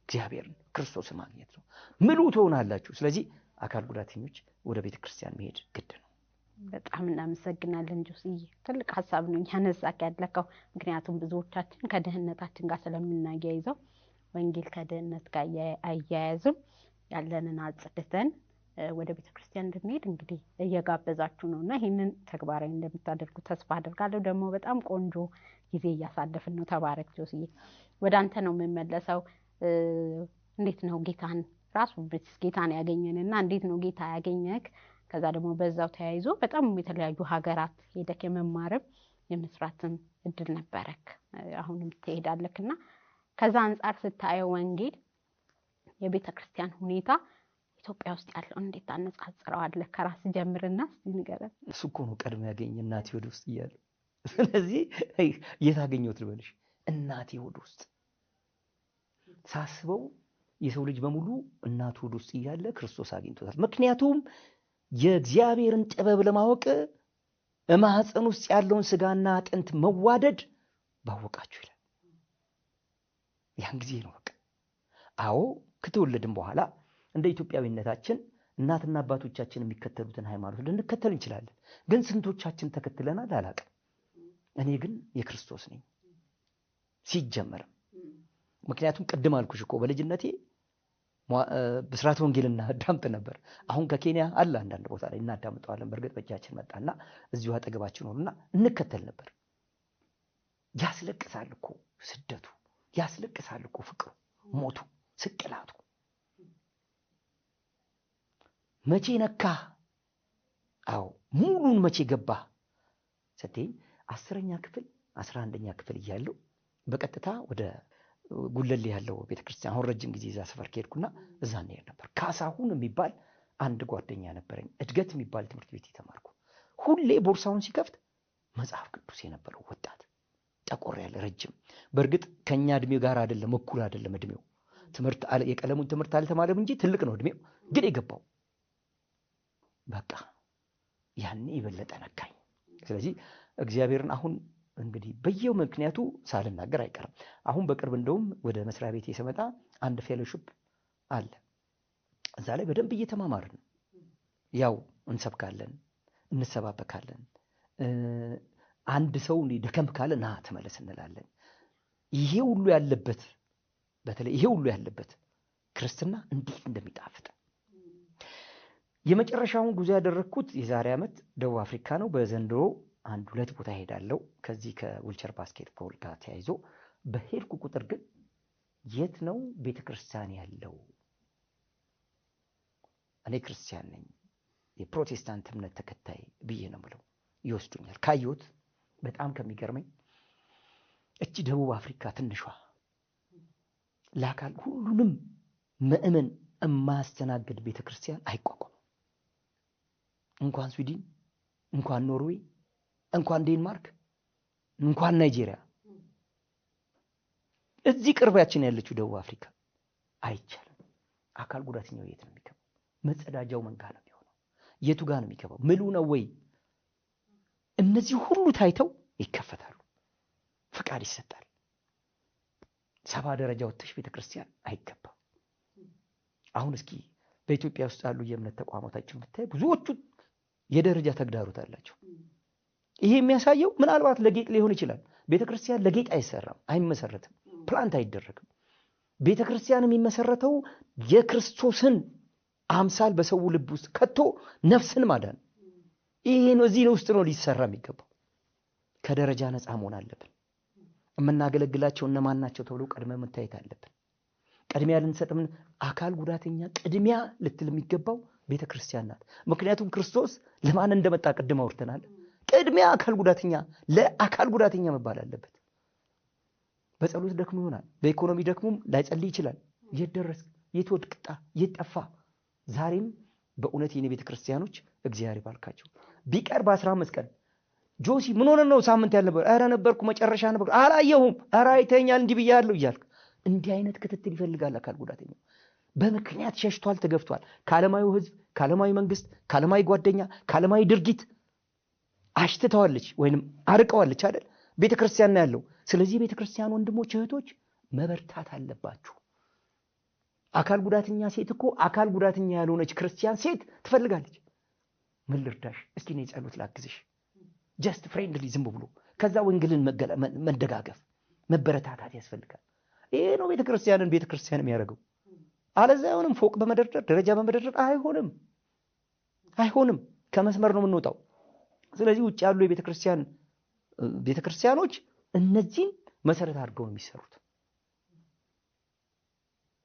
Speaker 1: እግዚአብሔርን ክርስቶስን ማግኘት ነው። ምሉ ትሆናላችሁ። ስለዚህ አካል ጉዳተኞች ወደ ቤተ ክርስቲያን መሄድ ግድ ነው።
Speaker 2: በጣም እናመሰግናለን ጆስዬ። ትልቅ ሀሳብ ነው ያነሳክ ያለከው። ምክንያቱም ብዙዎቻችን ከድህነታችን ጋር ስለምናያይዘው ወንጌል ከድህነት ጋር አያያዝም። ያለንን አጽድተን ወደ ቤተ ክርስቲያን እንድንሄድ እንግዲህ እየጋበዛችሁ ነውና ይህንን ተግባራዊ እንደምታደርጉ ተስፋ አደርጋለሁ። ደግሞ በጣም ቆንጆ ጊዜ እያሳለፍን ነው። ተባረክ ጆስዬ። ወደ አንተ ነው የምመለሰው። እንዴት ነው ጌታን ራሱ ጌታን ያገኘንና እንዴት ነው ጌታ ያገኘክ? ከዛ ደግሞ በዛው ተያይዞ በጣም የተለያዩ ሀገራት ሄደክ የመማርም የመስራትም እድል ነበረክ፣ አሁንም ትሄዳለክና ከዛ አንፃር ስታየው ወንጌል የቤተ ክርስቲያን ሁኔታ ኢትዮጵያ ውስጥ ያለው እንዴት አነጻጽረዋለህ? ከራስ ጀምርና እስቲ ንገረን።
Speaker 1: እሱ እኮ ነው ቀድሞ ያገኘ እናቴ ወደ ውስጥ እያለ። ስለዚህ የታገኘሁት ልበልሽ እናቴ ወደ ውስጥ ሳስበው የሰው ልጅ በሙሉ እናቱ ወደ ውስጥ እያለ ክርስቶስ አግኝቶታል። ምክንያቱም የእግዚአብሔርን ጥበብ ለማወቅ በማህፀን ውስጥ ያለውን ስጋና አጥንት መዋደድ ባወቃችሁ ይላል። ያን ጊዜ ነው በቃ። አዎ ከተወለድን በኋላ እንደ ኢትዮጵያዊነታችን እናትና አባቶቻችን የሚከተሉትን ሃይማኖት ልንከተል እንችላለን። ግን ስንቶቻችን ተከትለናል አላውቅም። እኔ ግን የክርስቶስ ነኝ ሲጀመር። ምክንያቱም ቅድም አልኩሽ እኮ በልጅነቴ ብስራት ወንጌልና አዳምጥ ነበር። አሁን ከኬንያ አለ አንዳንድ ቦታ ላይ እናዳምጠዋለን። በእርግጥ በእጃችን መጣና እዚሁ አጠገባችን ሆነና እንከተል ነበር። ያስለቅሳል እኮ ስደቱ፣ ያስለቅሳል እኮ ፍቅሩ፣ ሞቱ፣ ስቅላቱ። መቼ ነካ? አዎ ሙሉን መቼ ገባ ስትይ 10ኛ ክፍል 11ኛ ክፍል እያለሁ በቀጥታ ወደ ጉለሌ ያለው ቤተክርስቲያን አሁን ረጅም ጊዜ እዛ ሰፈር ከሄድኩና እዛ እንሄድ ነበር። ካሳሁን የሚባል አንድ ጓደኛ ነበረኝ። እድገት የሚባል ትምህርት ቤት የተማርኩ። ሁሌ ቦርሳውን ሲከፍት መጽሐፍ ቅዱስ የነበረው ወጣት ጠቆር ያለ ረጅም። በእርግጥ ከኛ እድሜ ጋር አይደለም፣ እኩል አይደለም እድሜው። ትምህርት የቀለሙን ትምህርት አልተማረም እንጂ ትልቅ ነው እድሜው። ግን የገባው በቃ ያኔ የበለጠ ነካኝ። ስለዚህ እግዚአብሔርን አሁን እንግዲህ በየው ምክንያቱ ሳልናገር አይቀርም። አሁን በቅርብ እንደውም ወደ መስሪያ ቤት የሰመጣ አንድ ፌሎሺፕ አለ። እዛ ላይ በደንብ እየተማማርን ነው። ያው እንሰብካለን፣ እንሰባበካለን። አንድ ሰው ደከም ካለ ና ተመለስ እንላለን። ይሄ ሁሉ ያለበት በተለይ ይሄ ሁሉ ያለበት ክርስትና እንዴት እንደሚጣፍጥ የመጨረሻውን ጉዞ ያደረኩት የዛሬ ዓመት ደቡብ አፍሪካ ነው። በዘንድሮ 1-2 ቦታ ሄዳለሁ። ከዚህ ከዊልቸር ባስኬትቦል ጋር ተያይዞ በሄድኩ ቁጥር ግን የት ነው ቤተክርስቲያን ያለው? እኔ ክርስቲያን ነኝ፣ የፕሮቴስታንት እምነት ተከታይ ብዬ ነው የምለው። ይወስዱኛል። ካየሁት በጣም ከሚገርመኝ እቺ ደቡብ አፍሪካ ትንሿ ለአካል ሁሉንም ምእመን የማያስተናግድ ቤተክርስቲያን አይቋቋም። እንኳን ስዊድን፣ እንኳን ኖርዌይ፣ እንኳን ዴንማርክ፣ እንኳን ናይጄሪያ፣ እዚህ ቅርባችን ያለችው ደቡብ አፍሪካ አይቻልም። አካል ጉዳተኛው የት ነው የሚገባው? መጸዳጃው መንጋ ነው የሚሆነው? የቱ ጋር ነው የሚገባው? ምሉ ነው ወይ? እነዚህ ሁሉ ታይተው ይከፈታሉ፣ ፍቃድ ይሰጣል። 7 ደረጃ ወጥተሽ ቤተክርስቲያን አይገባም። አሁን እስኪ በኢትዮጵያ ውስጥ ያሉ የእምነት ተቋማቶችን ብታይ ብዙዎቹ የደረጃ ተግዳሮት አላቸው። ይሄ የሚያሳየው ምናልባት ለጌጥ ሊሆን ይችላል። ቤተክርስቲያን ለጌጥ አይሰራም፣ አይመሰረትም፣ ፕላንት አይደረግም። ቤተክርስቲያን የሚመሰረተው የክርስቶስን አምሳል በሰው ልብ ውስጥ ከቶ ነፍስን ማዳን። ይሄ ነው፣ እዚህ ውስጥ ነው ሊሰራ የሚገባው። ከደረጃ ነፃ መሆን አለብን። የምናገለግላቸው እነማን ናቸው ተብሎ ቀድመ መታየት አለብን። ቅድሚያ ልንሰጥምን አካል ጉዳተኛ ቅድሚያ ልትል የሚገባው ቤተክርስቲያን ናት። ምክንያቱም ክርስቶስ ለማን እንደመጣ ቅድም አውርተናል። ቅድሚያ አካል ጉዳተኛ ለአካል ጉዳተኛ መባል አለበት። በጸሎት ደክሞ ይሆናል፣ በኢኮኖሚ ደክሞም ላይጸልይ ይችላል። የት ደረስክ? የትወድቅጣ የጠፋ ዛሬም በእውነት የኔ ቤተክርስቲያኖች እግዚአብሔር ይባርካቸው ቢቀር በ15 ቀን ጆሲ ምን ሆነ ነው ሳምንት ያልነበር አረ ነበርኩ መጨረሻ ነበር አላየሁም አረ አይተኛል እንዲህ ብያለሁ እያልክ እንዲህ አይነት ክትትል ይፈልጋል አካል ጉዳተኛው በምክንያት ሸሽቷል ተገፍቷል ከዓለማዊ ህዝብ ከዓለማዊ መንግስት ከዓለማዊ ጓደኛ ከዓለማዊ ድርጊት አሽትተዋለች ወይንም አርቀዋለች አይደል ቤተክርስቲያን ያለው ስለዚህ ቤተክርስቲያን ወንድሞች እህቶች መበርታት አለባችሁ አካል ጉዳተኛ ሴት እኮ አካል ጉዳተኛ ያልሆነች ክርስቲያን ሴት ትፈልጋለች ምን ልርዳሽ እስኪ ነይ ጸሎት ላግዝሽ ጀስት ፍሬንድሊ ዝም ብሎ ከዛ ወንጌልን መደጋገፍ መበረታታት ያስፈልጋል ይሄ ነው ቤተክርስቲያን የሚያደርገው አለዛ አይሆንም ፎቅ በመደርደር ደረጃ በመደርደር አይሆንም ከመስመር ነው የምንወጣው ስለዚህ ውጭ ያሉ ቤተክርስቲያኖች እነዚህን መሰረት አድርገው ነው የሚሰሩት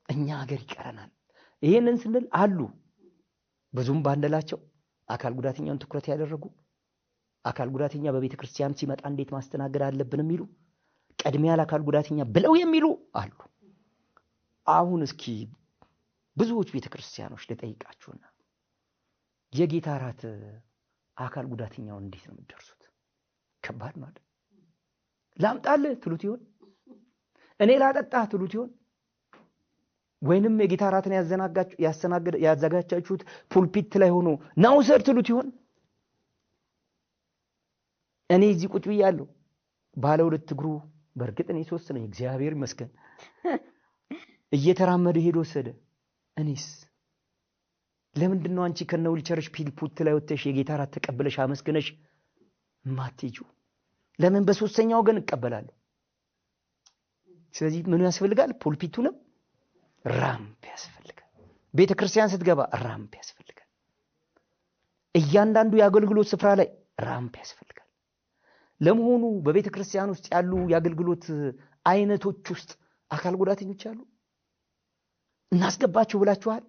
Speaker 1: እኛ ሀገር ይቀረናል ይሄንን ስንል አሉ ብዙም ባንደላቸው አካል ጉዳተኛውን ትኩረት ያደረጉ አካል ጉዳተኛ በቤተክርስቲያን ሲመጣ እንዴት ማስተናገድ አለብን የሚሉ ቀድሚያ ለአካል ጉዳተኛ ብለው የሚሉ አሉ አሁን እስኪ ብዙዎች ቤተክርስቲያኖች ለጠይቃችሁና የጌታ ራት አካል ጉዳተኛውን እንዴት ነው የምትደርሱት ከባድ ነው አይደል ላምጣልህ ትሉት ይሆን እኔ ላጠጣህ ትሉት ይሆን ወይንም የጌታ ራትን ያዘጋጃችሁት ፑልፒት ላይ ሆኖ ናውሰር ትሉት ይሆን እኔ እዚህ ቁጭ ብያለሁ ባለ ሁለት እግሩ በርግጥ እኔ 3 ነኝ እግዚአብሔር ይመስገን እየተራመደ ሄዶ ወሰደ እኔስ ለምንድነው አንቺ ከነው ዊልቸርሽ ፑልፒት ላይ ወጥተሽ የጌታ ራት ተቀበለሽ አመስግነሽ ማትጁ ለምን በሶስተኛው ግን እቀበላለሁ ስለዚህ ምን ያስፈልጋል ፑልፒቱንም ራምፕ ያስፈልጋል ቤተክርስቲያን ስትገባ ራምፕ ያስፈልጋል እያንዳንዱ የአገልግሎት ስፍራ ላይ ራምፕ ያስፈልጋል ለመሆኑ በቤተክርስቲያን ውስጥ ያሉ የአገልግሎት አይነቶች ውስጥ አካል ጉዳተኞች አሉ እናስገባችሁ ብላችኋል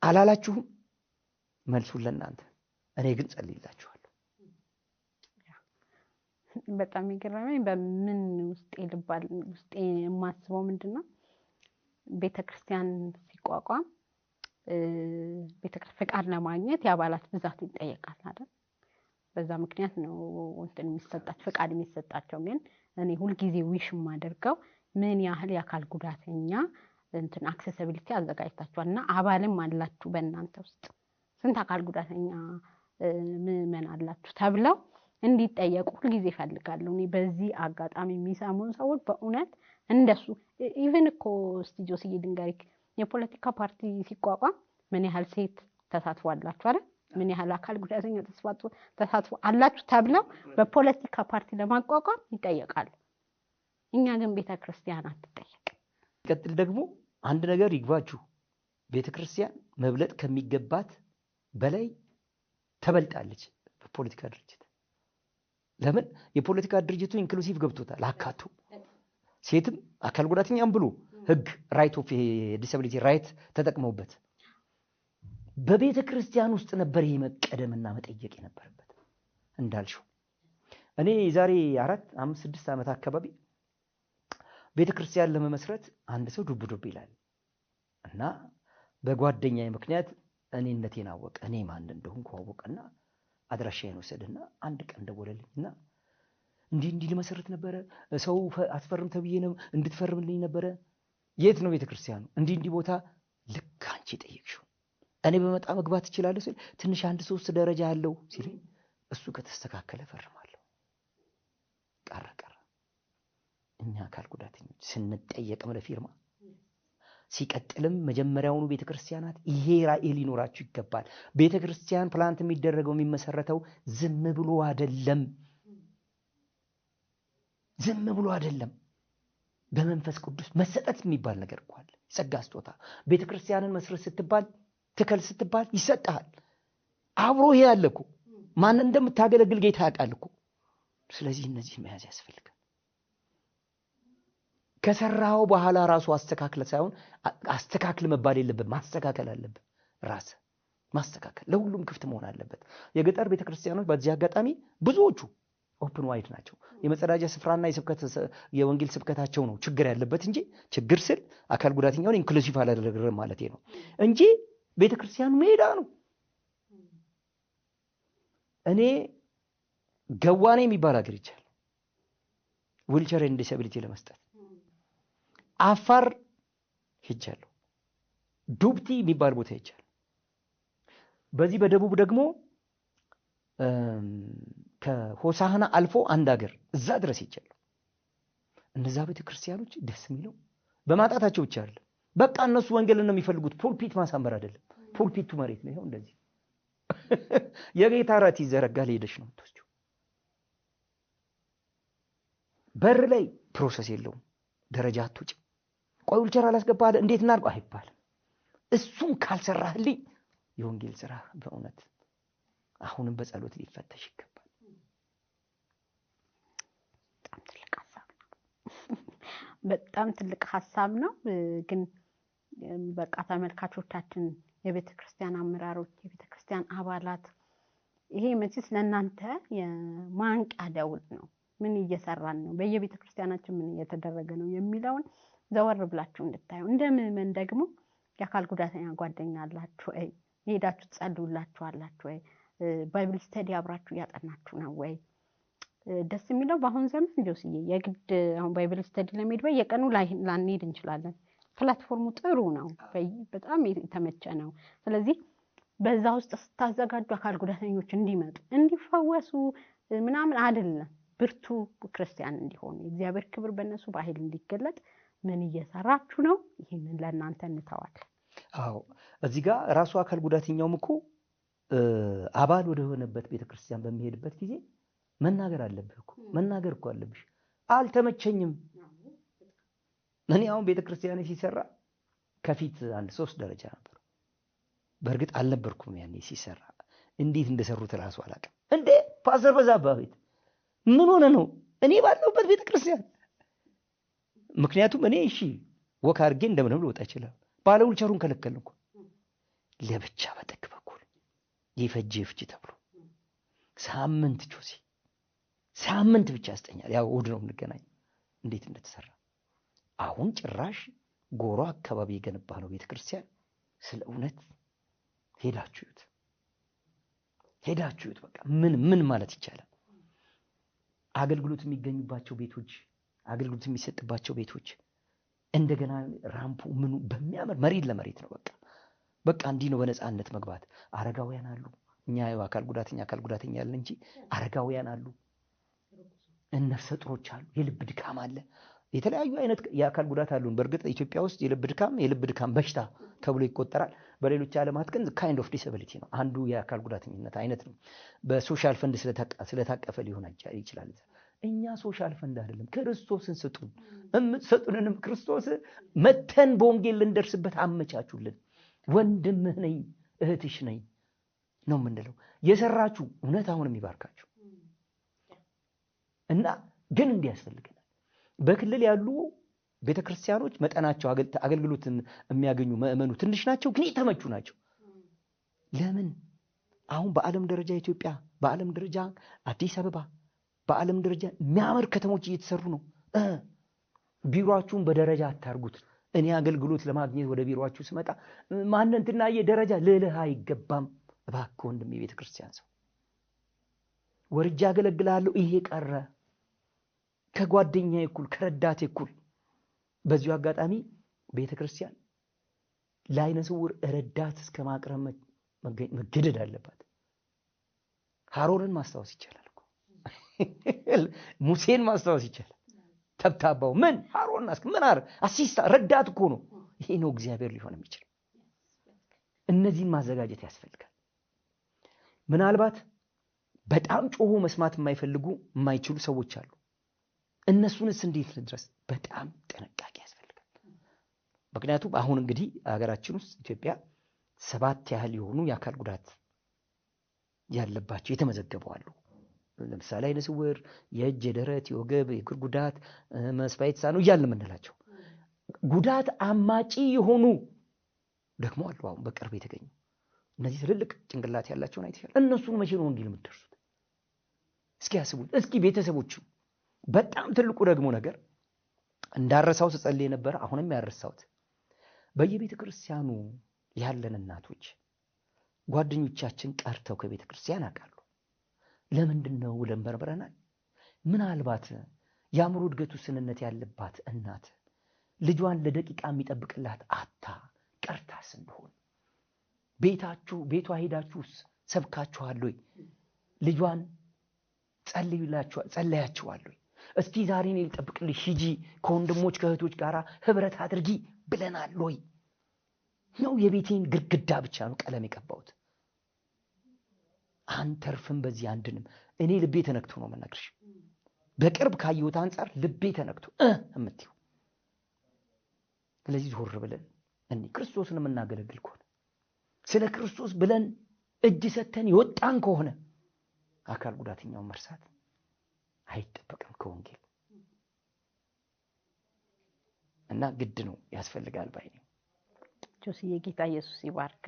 Speaker 1: አላላችሁም መልሱን ለእናንተ እኔ ግን ጸልይላችኋለሁ
Speaker 2: በጣም ይገርመኝ በምን ውስጤ የማስበው ምንድነው ቤተክርስቲያን ሲቋቋም ፍቃድ ለማግኘት የአባላት ብዛት ይጠየቃል አይደል በዛ ምክንያት ነው እንትን የሚሰጣቸው ፍቃድ የሚሰጣቸው ግን እኔ ሁሉ ጊዜ ዊሽ ማደርገው ምን ያህል የአካል ጉዳተኛ እንትን አክሰሲቢሊቲ አዘጋጅታችኋልና አባልም አላችሁ በእናንተ ውስጥ ስንት አካል ጉዳተኛ ምን አላችሁ ተብለው እንዲጠየቁ ሁሉ ጊዜ ፈልጋለሁ እኔ በዚህ አጋጣሚ የሚሰሙን ሰዎች በእውነት እንደሱ ኢቭን እኮ ስቱዲዮ ሲድንጋሪክ የፖለቲካ ፓርቲ ሲቋቋም ምን ያህል ሴት ተሳትፎ አላችሁ አይደል ምን ያህል አካል ጉዳተኛ ተሳትፎ አላችሁ ተብለው በፖለቲካ ፓርቲ ለማቋቋም ይጠየቃሉ እኛ ግን ቤተክርስቲያን አትጠየቅም
Speaker 1: ቀጥል ደግሞ አንድ ነገር ይግባችሁ ቤተክርስቲያን መብለጥ ከሚገባት በላይ ተበልጣለች በፖለቲካ ድርጅት ለምን የፖለቲካ ድርጅቱ ኢንክሉሲቭ ገብቶታል አካቱ ሴትም አካል ጉዳተኛም ብሎ ህግ ራይት ኦፍ ዲሰቢሊቲ ራይት ተጠቅመውበት በቤተክርስቲያን ውስጥ ነበር መቀደምና መጠየቅ የነበረበት እንዳልሽው እኔ ዛሬ 4-5-6 ዓመት አካባቢ ቤተክርስቲያን ለመመስረት አንድ ሰው ዱብ ይላል እና በጓደኛዬ ምክንያት እኔነቴን አወቀ እኔ ማን እንደሆንኩ አወቀና አድራሻዬን ወሰደና አንድ ቀን ደወለልኝና እንዲህ ለመሰረት ነበር ሰው አስፈርም ተብዬ ነው እንድትፈርምልኝ ነበር የት ነው ቤተክርስቲያኑ እንዲህ ቦታ ልክ አንቺ ጠየቅሽው እኔ በመጣ መግባት ይችላል ሲል ትንሽ 1-3 ደረጃ አለው ሲል እሱ ከተስተካከለ ፈርማለሁ ቀረ እኛ አካል ጉዳተኞች ስንጠየቅም ለፊርማ ሲቀጥልም መጀመሪያውኑ ቤተክርስቲያናት ይሄ ራእይ ሊኖራችሁ ይገባል ቤተክርስቲያን ፕላንት የሚደረገው የሚመሰረተው ዝም ብሎ አይደለም በመንፈስ ቅዱስ መሰጠት የሚባል ነገር እንኳን ጸጋ ስጦታ ቤተክርስቲያንን መስረት ስትባል ተከል ስትባል ይሰጣል አብሮ ይሄ ያለኩ ማን እንደምታገለግል ጌታ ያውቃልኩ ስለዚህ እነዚህ መያዝ ያስፈልጋል ከሰራው በኋላ ራሱ አስተካክለ ሳይሆን አስተካክል መባል የለበት ማስተካከል አለበት ራስ ማስተካከል ለሁሉም ክፍት መሆን አለበት የገጠር ቤተክርስቲያኖች በዚህ አጋጣሚ ብዙዎቹ ኦፕን ዋይድ ናቸው። የመጸዳጃ ስፍራና የወንጌል ስብከታቸው ነው ችግር ያለበት እንጂ ችግር ስል አካል ጉዳተኛውን ኢንክሉሲቭ አላደረግንም ማለት ነው እንጂ ቤተክርስቲያኑ ሜዳ ነው። እኔ ገዋኔ የሚባል ሀገር ይቻላል ዊልቸር ኤንድ ዲስአቢሊቲ ለመስጠት አፋር ሄጃለሁ። ዱብቲ የሚባል ቦታ ይቻላል። በዚህ በደቡብ ደግሞ ከሆሳህና አልፎ አንድ ሀገር እዛ ድረስ ይቻላል። እነዛ ቤተክርስቲያኖች ደስ የሚለው በማጣታቸው ብቻ አይደለም። በቃ እነሱ ወንጌልን ነው የሚፈልጉት፣ ፑልፒት ማሳመር አይደለም። ፑልፒቱ መሬት ነው። ይሄው እንደዚህ የጌታ ራት ይዘረጋል፣ ሄደሽ ነው የምትወስጂው። በር ላይ ፕሮሰስ የለውም። ደረጃ አትውጭም። ቆይ ዊልቸር አላስገባህ እንዴት እናድርግ አይባልም። እሱን ካልሰራህልኝ የወንጌል ስራ በእውነት አሁንም በጸሎት ሊፈተሽ ይገባል።
Speaker 2: በጣም ትልቅ ሐሳብ ነው። ግን በቃ ተመልካቾቻችን፣ የቤተ ክርስቲያን አመራሮች፣ የቤተ ክርስቲያን አባላት ይሄ መቼስ ለእናንተ የማንቂያ ደውል ነው። ምን እየሰራን ነው፣ በየቤተ ክርስቲያናችን ምን እየተደረገ ነው የሚለውን ዘወር ብላችሁ እንድታዩ። እንደ ምዕመን ደግሞ የአካል ጉዳተኛ ጓደኛ አላችሁ ወይ? የሄዳችሁ ትጸልዩላችኋላችሁ ወይ? ባይብል ስተዲ አብራችሁ እያጠናችሁ ነው ወይ? ደስ የሚለው በአሁን ዘመን ጆስዬ የግድ አሁን ባይብል ስተዲ ለመሄድ በየቀኑ ላንሄድ እንችላለን። ፕላትፎርሙ ጥሩ ነው፣ በጣም የተመቸ ነው። ስለዚህ በዛ ውስጥ ስታዘጋጁ አካል ጉዳተኞች እንዲመጡ እንዲፈወሱ ምናምን አይደለም፣ ብርቱ ክርስቲያን እንዲሆኑ የእግዚአብሔር ክብር በእነሱ በኃይል እንዲገለጥ ምን እየሰራችሁ ነው? ይህንን ለእናንተ እንተዋለን።
Speaker 1: አዎ እዚህ ጋር ራሱ አካል ጉዳተኛውም እኮ አባል ወደ ሆነበት ቤተክርስቲያን በሚሄድበት ጊዜ መናገር አለብህ እኮ መናገር እኮ አለብሽ። አልተመቸኝም። እኔ አሁን ቤተክርስቲያን ሲሰራ ከፊት አንድ 3 ደረጃ ነበር። በእርግጥ አልነበርኩም ያኔ ሲሰራ። እንዴት እንደሰሩት ራሱ አላውቅም። እንዴ ፓስተር በዛብህ ቤት ምን ሆነ ነው እኔ ባለሁበት ቤተክርስቲያን? ምክንያቱም እኔ እሺ ወክ አድርጌ እንደምንም ልወጣ ይችላል። ባለ ዊልቸሩን ከለከልን እኮ ለብቻ በጥግ በኩል ይፈጅ ተብሎ ሳምንት ጆሲ ሳምንት ብቻ ያስጠኛል። ያው እሑድ ነው የምንገናኝ። እንዴት እንደተሰራ አሁን ጭራሽ ጎሮ አካባቢ የገነባ ነው ቤተክርስቲያን። ስለ እውነት ሄዳችሁት በቃ ምን ማለት ይቻላል? አገልግሎት የሚገኙባቸው ቤቶች፣ አገልግሎት የሚሰጥባቸው ቤቶች እንደገና ራምፑ ምኑ በሚያምር መሬት ለመሬት ነው። በቃ እንዲህ ነው በነፃነት መግባት። አረጋውያን አሉ። እኛ አካል ጉዳተኛ ያለን እንጂ አረጋውያን አሉ፣ ነፍሰ ጡሮች አሉ፣ የልብ ድካም አለ። የተለያዩ አይነት የአካል ጉዳት አሉን። በእርግጥ ኢትዮጵያ ውስጥ የልብ ድካም በሽታ ተብሎ ይቆጠራል። በሌሎች ዓለማት ግን ካይንድ ኦፍ ዲስአቢሊቲ ነው፣ አንዱ የአካል ጉዳተኝነት አይነት ነው። በሶሻል ፈንድ ስለታቀፈ ሊሆን ይችላል። እኛ ሶሻል ፈንድ አይደለም፣ ክርስቶስን ስጡን። የምትሰጡንንም ክርስቶስ መተን በወንጌል ልንደርስበት አመቻቹልን። ወንድምህ ነኝ እህትሽ ነኝ ነው የምንለው። የሰራችሁ እውነት አሁንም ይባርካችሁ እና ግን እንዲያስፈልገናል። በክልል ያሉ ቤተክርስቲያኖች መጠናቸው አገልግሎትን የሚያገኙ ምዕመኑ ትንሽ ናቸው፣ ግን የተመቹ ናቸው። ለምን? አሁን በዓለም ደረጃ ኢትዮጵያ፣ በዓለም ደረጃ አዲስ አበባ፣ በዓለም ደረጃ የሚያምር ከተሞች እየተሰሩ ነው። ቢሮአችሁን በደረጃ አታርጉት። እኔ አገልግሎት ለማግኘት ወደ ቢሮአችሁ ስመጣ ማንነትና የደረጃ ልልህ አይገባም። እባክህ ወንድም የቤተክርስቲያን ሰው ወርጃ አገለግላለሁ ይሄ ቀረ ከጓደኛዬ እኩል ከረዳቴ እኩል። በዚሁ አጋጣሚ ቤተክርስቲያን ለዓይነ ስውር ረዳት እስከ ማቅረብ መገደድ አለባት። ሐሮርን ማስታወስ ይቻላል እኮ ሙሴን ማስታወስ ይቻላል። ተብታባው ምን ሐሮን ምን አሲስታ ረዳት እኮ ነው። ይሄ ነው እግዚአብሔር ሊሆን የሚችል። እነዚህን ማዘጋጀት ያስፈልጋል። ምናልባት በጣም ጮሆ መስማት የማይችሉ ሰዎች አሉ። እነሱንስ እንዴት ልድረስ? በጣም ጥንቃቄ ያስፈልጋል። ምክንያቱም አሁን እንግዲህ ሀገራችን ውስጥ ኢትዮጵያ 7 ያህል የሆኑ የአካል ጉዳት ያለባቸው የተመዘገቡ አሉ። ለምሳሌ ዓይነ ስውር፣ የእጅ፣ የደረት፣ የወገብ፣ የእግር ጉዳት፣ መስማት የተሳነው እያልን የምንላቸው ጉዳት አማጪ የሆኑ ደግሞ አሉ። አሁን በቅርብ የተገኙ እነዚህ ትልልቅ ጭንቅላት ያላቸውን አይተሻል። እነሱን መቼ ነው ወንጌል የምትደርሱት? እስኪ ያስቡት። እስኪ ቤተሰቦቹ በጣም ትልቁ ደግሞ ነገር እንዳረሳው ተጸልይ ነበር፣ አሁንም ያረሳውት በየቤተ ክርስቲያኑ ያለን እናቶች ጓደኞቻችን ቀርተው ከቤተ ክርስቲያን አቃሉ። ለምንድን ነው ብለን በርብረናል። ምናልባት የአእምሮ እድገት ውስንነት ያለባት እናት ልጇን ለደቂቃ የሚጠብቅላት አታ ቀርታስ እንደሆነ ቤቷ ሄዳችሁስ ሰብካችኋል ወይ? ልጇን ጸለያችኋል ወይ? እስቲ ዛሬ እኔ ልጠብቅልሽ ሂጂ ከወንድሞች ከእህቶች ጋር ህብረት አድርጊ ብለናል ወይ? ነው የቤቴን ግድግዳ ብቻ ነው ቀለም የቀባሁት? አንተርፍም በዚህ አንድንም። እኔ ልቤ ተነክቶ ነው መናገርሽ። በቅርብ ካየሁት አንጻር ልቤ ተነክቶ እምትዩ። ስለዚህ ዞር ብለን ክርስቶስን የምናገለግል ከሆነ ስለ ክርስቶስ ብለን እጅ ሰተን የወጣን ከሆነ አካል ጉዳተኛውን መርሳት አይጠበቅም ከወንጌል እና ግድ ነው ያስፈልጋል ባይ ነኝ።
Speaker 2: ጆስዬ ጌታ ኢየሱስ ይባርክ።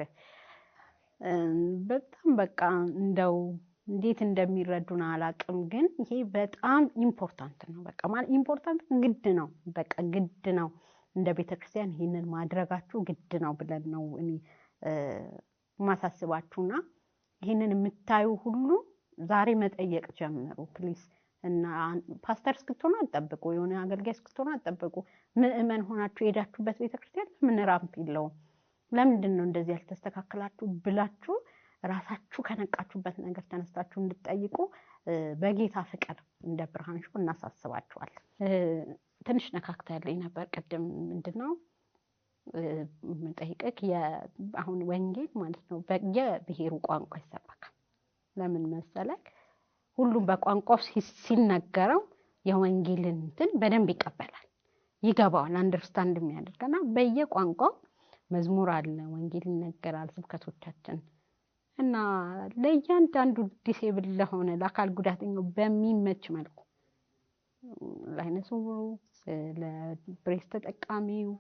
Speaker 2: በጣም በቃ እንደው እንዴት እንደሚረዱን አላቅም፣ ግን ይሄ በጣም ኢምፖርታንት ነው። በቃ ማለት ኢምፖርታንት ግድ ነው፣ በቃ ግድ ነው። እንደ ቤተክርስቲያን ይሄንን ማድረጋችሁ ግድ ነው ብለን ነው እኔ ማሳስባችሁና ይሄንን የምታዩ ሁሉ ዛሬ መጠየቅ ጀምሩ ፕሊዝ። እና ፓስተር እስክትሆኑ አትጠብቁ፣ የሆነ አገልጋይ እስክትሆኑ አትጠብቁ። ምእመን ሆናችሁ ሄዳችሁበት ቤተክርስቲያን ለምን ራምፕ የለውም? ለምንድን ነው እንደዚህ ያልተስተካከላችሁ ብላችሁ ራሳችሁ ከነቃችሁበት ነገር ተነስታችሁ እንድትጠይቁ በጌታ ፍቅር እንደ ብርሃን ሾው እናሳስባችኋል። ትንሽ ነካክታ ያለኝ ነበር ቅድም። ምንድነው መጠይቀክ አሁን ወንጌል ማለት ነው በየብሔሩ ቋንቋ ይሰበካል። ለምን መሰለክ? ሁሉም በቋንቋው ሲነገረው የወንጌልን እንትን በደንብ ይቀበላል፣ ይገባዋል፣ አንደርስታንድ የሚያደርገና በየቋንቋው መዝሙር አለ፣ ወንጌል ይነገራል፣ ስብከቶቻችን እና ለእያንዳንዱ ዲሴብል ለሆነ ለአካል ጉዳተኛው በሚመች መልኩ ለዓይነ ስውሩ፣ ለብሬስ ተጠቃሚው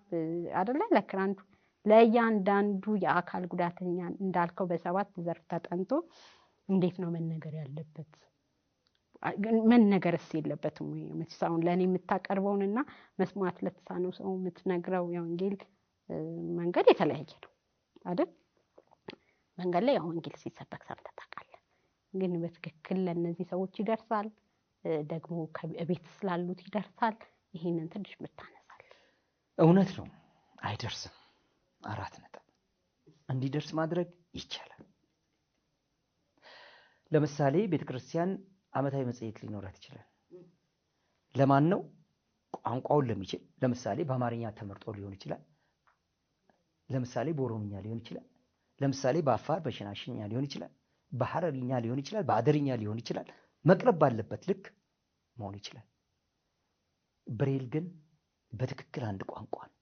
Speaker 2: አይደለ፣ ለክራንቱ፣ ለእያንዳንዱ የአካል ጉዳተኛ እንዳልከው በሰባት ዘርፍ ተጠንቶ እንዴት ነው መነገር ያለበት? መነገርስ የለበትም ወይ? መቼም ለእኔ የምታቀርበውንና መስማት ለተሳነው ሰው የምትነግረው የወንጌል መንገድ የተለያየ ነው አይደል? መንገድ ላይ ወንጌል ሲሰበክ ሰምተህ ታውቃለህ፣ ግን በትክክል ለእነዚህ ሰዎች ይደርሳል? ደግሞ ከቤት ስላሉት ይደርሳል? ይሄንን ትንሽ ብታነሳል።
Speaker 1: እውነት ነው አይደርስም። 4 ነጥብ እንዲደርስ ማድረግ ይቻላል። ለምሳሌ ቤተክርስቲያን ዓመታዊ መጽሔት ሊኖራት ይችላል። ለማን ነው? ቋንቋውን ለሚችል። ለምሳሌ በአማርኛ ተመርጦ ሊሆን ይችላል። ለምሳሌ በኦሮምኛ ሊሆን ይችላል። ለምሳሌ በአፋር በሽናሽኛ ሊሆን ይችላል። በሐረርኛ ሊሆን ይችላል። በአደርኛ ሊሆን ይችላል። መቅረብ ባለበት ልክ መሆን ይችላል። ብሬል ግን በትክክል አንድ ቋንቋ ነው።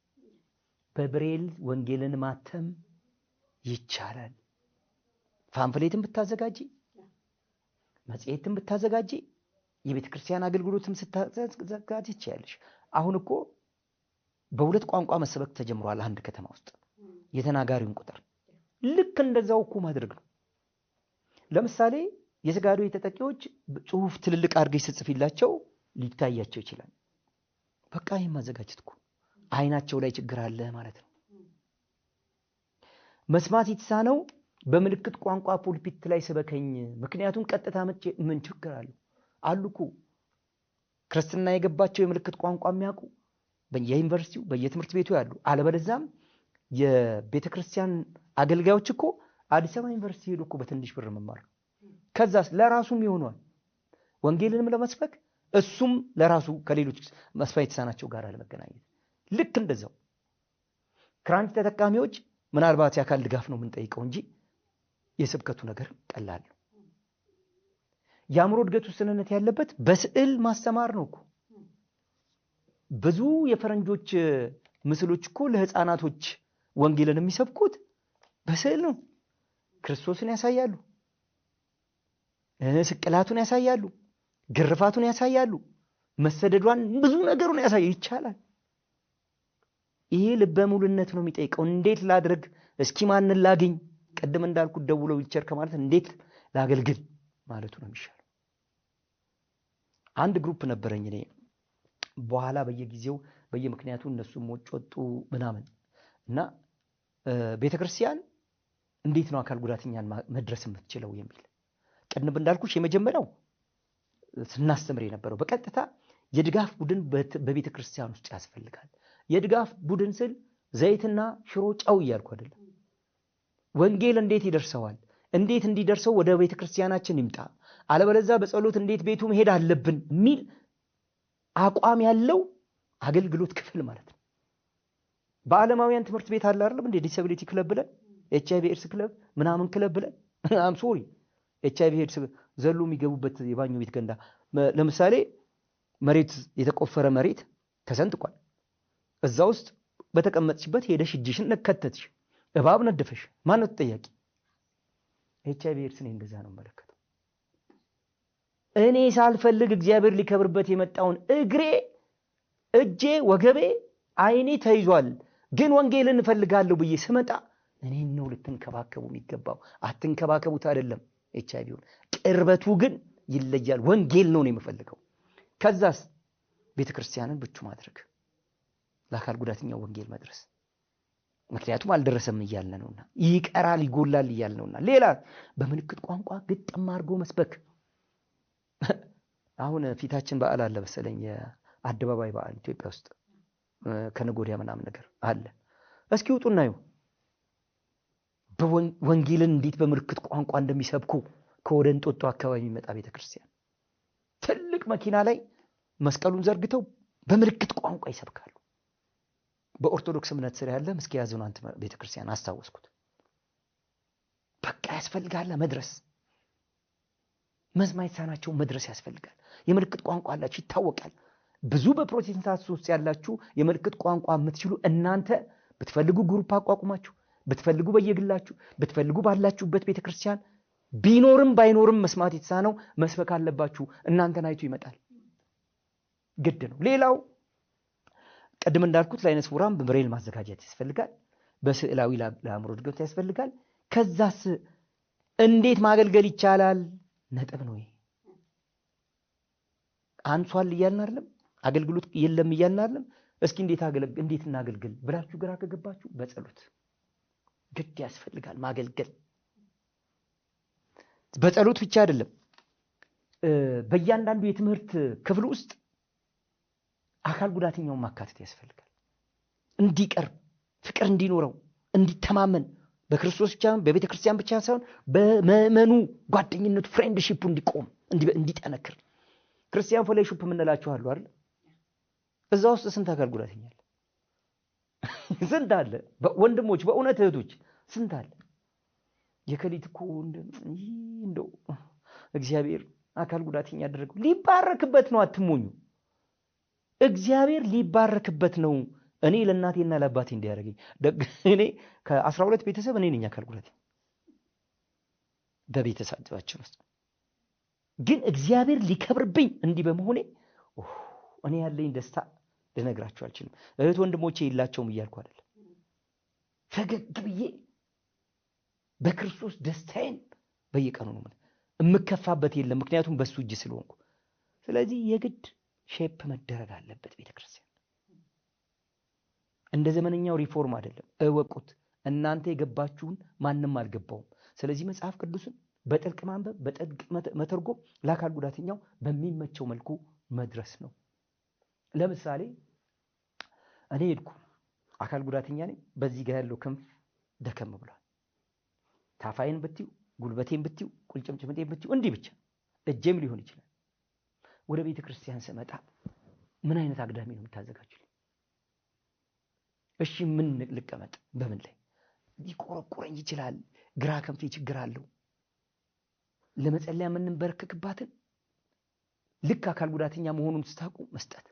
Speaker 1: በብሬል ወንጌልን ማተም ይቻላል። ፓምፍሌትን ብታዘጋጂ፣ መጽሔትን ብታዘጋጂ፣ የቤተ ክርስቲያን አገልግሎትም ስታዘጋጂ ይቻላልሽ። አሁን እኮ በሁለት ቋንቋ መሰበክ ተጀምሯል አንድ ከተማ ውስጥ የተናጋሪውን ቁጥር ልክ እንደዛው እኮ ማድረግ ነው። ለምሳሌ የተጋዱ ተጠቂዎች ጽሁፍ ትልልቅ አድርገሽ ስትጽፊላቸው ሊታያቸው ይችላል። በቃ ይሄን ማዘጋጀት እኮ አይናቸው ላይ ችግር አለ ማለት ነው። መስማት የተሳነው በምልክት ቋንቋ ፑልፒት ላይ ስበከኝ፣ ምክንያቱም ቀጥታ ምን ችግር አለ? አሉ እኮ ክርስትና የገባቸው የምልክት ቋንቋ የሚያውቁ በየዩኒቨርሲቲው በየትምህርት ቤቱ ያሉ። አለበለዚያም የቤተክርስቲያን አገልጋዮች እኮ አዲስ አበባ ዩኒቨርሲቲ ሄዱ እኮ በትንሽ ብር መማር፣ ከዛስ ለራሱም ይሆናል ወንጌልንም ለመስበክ እሱም ለራሱ ከሌሎች መስማት የተሳናቸው ጋር ለመገናኘት። ልክ እንደዛው ክራንች ተጠቃሚዎች ምናልባት የአካል ድጋፍ ነው የምንጠይቀው እንጂ የስብከቱ ነገር ቀላል ነው። የአእምሮ እድገት ውስንነት ያለበት በስዕል ማስተማር ነው እኮ። ብዙ የፈረንጆች ምስሎች እኮ ለህፃናቶች ወንጌልን የሚሰብኩት በስዕል ነው። ክርስቶስን ያሳያሉ፣ ስቅላቱን ያሳያሉ፣ ግርፋቱን ያሳያሉ፣ መሰደዷን፣ ብዙ ነገሩን ያሳያሉ። ይቻላል። ይሄ ልበ ሙሉነት ነው የሚጠይቀው። እንዴት ላድርግ? እስኪ ማንን ላግኝ? ቀደም እንዳልኩት ደውለው ዊልቸር ከማለት እንዴት ላገልግል ማለቱ ነው የሚሻለው። አንድ ግሩፕ ነበረኝ እኔ በኋላ በየጊዜው በየምክንያቱ እነሱም ወጡ ምናምን እና ቤተክርስቲያን እንዴት ነው አካል ጉዳተኛን መድረስ የምትችለው የሚል ቅድም እንዳልኩሽ የመጀመሪያው ስናስተምር የነበረው በቀጥታ የድጋፍ ቡድን በቤተክርስቲያን ውስጥ ያስፈልጋል። የድጋፍ ቡድን ስል ዘይትና ሽሮ ጨው እያልኩ አይደለም። ወንጌል እንዴት ይደርሰዋል? እንዴት እንዲደርሰው ወደ ቤተክርስቲያናችን ይምጣ፣ አለበለዚያ በጸሎት እንዴት ቤቱ መሄድ አለብን የሚል አቋም ያለው አገልግሎት ክፍል ማለት ነው። በዓለማውያን ትምህርት ቤት አለ አይደለም እንደ ዲሰቢሊቲ ክለብ ብለን ኤችአይቪ ኤድስ ክለብ ምናምን ክለብ ብለን አም ሶሪ ኤችአይቪ ኤድስ ዘሎ የሚገቡበት የባኞ ቤት ገንዳ ለምሳሌ መሬት የተቆፈረ መሬት ተሰንጥቋል። እዛ ውስጥ በተቀመጥሽበት ሄደሽ እጅሽን ነከተትሽ፣ እባብ ነደፈሽ፣ ማን ነው ተጠያቂ? ኤችአይቪ ኤድስ ነው። እንደዛ ነው መለከተው። እኔ ሳልፈልግ እግዚአብሔር ሊከብርበት የመጣውን እግሬ፣ እጄ፣ ወገቤ፣ አይኔ ተይዟል፣ ግን ወንጌልን እንፈልጋለሁ ብዬ ስመጣ እኔን ነው ልትንከባከቡ የሚገባው። አትንከባከቡት አይደለም ኤችአይቪውን፣ ቅርበቱ ግን ይለያል። ወንጌል ነው የምፈልገው። ከዛስ ቤተክርስቲያንን ብቹ ማድረግ፣ ለአካል ጉዳተኛው ወንጌል መድረስ። ምክንያቱም አልደረሰም እያልን ነውና፣ ይቀራል ይጎላል እያልን ነውና። ሌላ በምልክት ቋንቋ ግጥም አድርጎ መስበክ። አሁን ፊታችን በዓል አለ መሰለኝ፣ የአደባባይ በዓል ኢትዮጵያ ውስጥ ከነገ ወዲያ ምናምን ነገር አለ። እስኪ ውጡና እዩ ወንጌልን እንዴት በምልክት ቋንቋ እንደሚሰብኩ። ከወደ እንጦጦ አካባቢ የሚመጣ ቤተክርስቲያን ትልቅ መኪና ላይ መስቀሉን ዘርግተው በምልክት ቋንቋ ይሰብካሉ። በኦርቶዶክስ እምነት ስር ያለ ምስኪያ ዞናንት ቤተክርስቲያን አስታወስኩት። በቃ ያስፈልጋል መድረስ። መስማት የተሳናቸው መድረስ ያስፈልጋል። የምልክት ቋንቋ አላችሁ ይታወቃል። ብዙ በፕሮቴስታንት ውስጥ ያላችሁ የምልክት ቋንቋ የምትችሉ እናንተ ብትፈልጉ ግሩፕ አቋቁማችሁ፣ ብትፈልጉ በየግላችሁ፣ ብትፈልጉ ባላችሁበት ቤተክርስቲያን ቢኖርም ባይኖርም መስማት የተሳነው መስበክ አለባችሁ። እናንተን አይቶ ይመጣል፣ ግድ ነው። ሌላው ቀድም እንዳልኩት ለዓይነ ስውራን በብሬል ማዘጋጀት ያስፈልጋል። በስዕላዊ ለአእምሮ እድገት ያስፈልጋል። ከዛስ እንዴት ማገልገል ይቻላል? ነጥብ ነው ይሄ። አንሷል እያልን አይደለም፣ አገልግሎት የለም እያልን አይደለም። እስኪ እንዴት እናገልግል ብላችሁ ግራ ከገባችሁ በጸሎት ግድ ያስፈልጋል ማገልገል። በጸሎት ብቻ አይደለም፣ በእያንዳንዱ የትምህርት ክፍል ውስጥ አካል ጉዳተኛውን ማካተት ያስፈልጋል። እንዲቀርብ፣ ፍቅር እንዲኖረው፣ እንዲተማመን በክርስቶስ ብቻ በቤተ ክርስቲያን ብቻ ሳይሆን በመመኑ ጓደኝነቱ ፍሬንድሺፑ እንዲቆም እንዲጠነክር። ክርስቲያን ፌሎሺፕ የምንላቸው አሉ አይደል? እዛ ውስጥ ስንት አካል ጉዳተኛ አለ? ስንት አለ? ወንድሞች በእውነት እህቶች ስንት አለ? የከሊት እኮ እንደው እግዚአብሔር አካል ጉዳተኛ ያደረገው ሊባረክበት ነው። አትሞኙ። እግዚአብሔር ሊባረክበት ነው። እኔ ለእናቴና ለአባቴ እንዲያደርገኝ እኔ ከ12 ቤተሰብ እኔ ነኝ አካል ጉዳተኛ በቤተሰባችን ውስጥ። ግን እግዚአብሔር ሊከብርብኝ እንዲህ በመሆኔ እኔ ያለኝ ደስታ ልነግራችሁ አልችልም። እህት ወንድሞቼ የላቸውም እያልኩ አይደለም። ፈገግ ብዬ በክርስቶስ ደስታዬን በየቀኑ ነው የምከፋበት የለም። ምክንያቱም በሱ እጅ ስለሆንኩ። ስለዚህ የግድ ሼፕ መደረግ አለበት ቤተክርስቲያን። እንደ ዘመነኛው ሪፎርም አይደለም። እወቁት፣ እናንተ የገባችሁን ማንም አልገባውም። ስለዚህ መጽሐፍ ቅዱስን በጥልቅ ማንበብ፣ በጥልቅ መተርጎም፣ ለአካል ጉዳተኛው በሚመቸው መልኩ መድረስ ነው። ለምሳሌ እኔ ሄድኩ፣ አካል ጉዳተኛ ነኝ። በዚህ ጋር ያለው ክንፍ ደከም ብሏል። ታፋይን ብትዩ፣ ጉልበቴን ብትዩ፣ ቁልጭምጭምቴን ብትዩ፣ እንዲህ ብቻ እጄም ሊሆን ይችላል። ወደ ቤተ ክርስቲያን ስመጣ ምን አይነት አግዳሚ ነው የምታዘጋጁልኝ? እሺ ምን ልቀመጥ? በምን ላይ ሊቆረቆረኝ ይችላል? ግራ ክንፌ ችግር አለው። ለመጸለያ የምንበረከክባትን ልክ አካል ጉዳተኛ መሆኑን ስታውቁ መስጠት።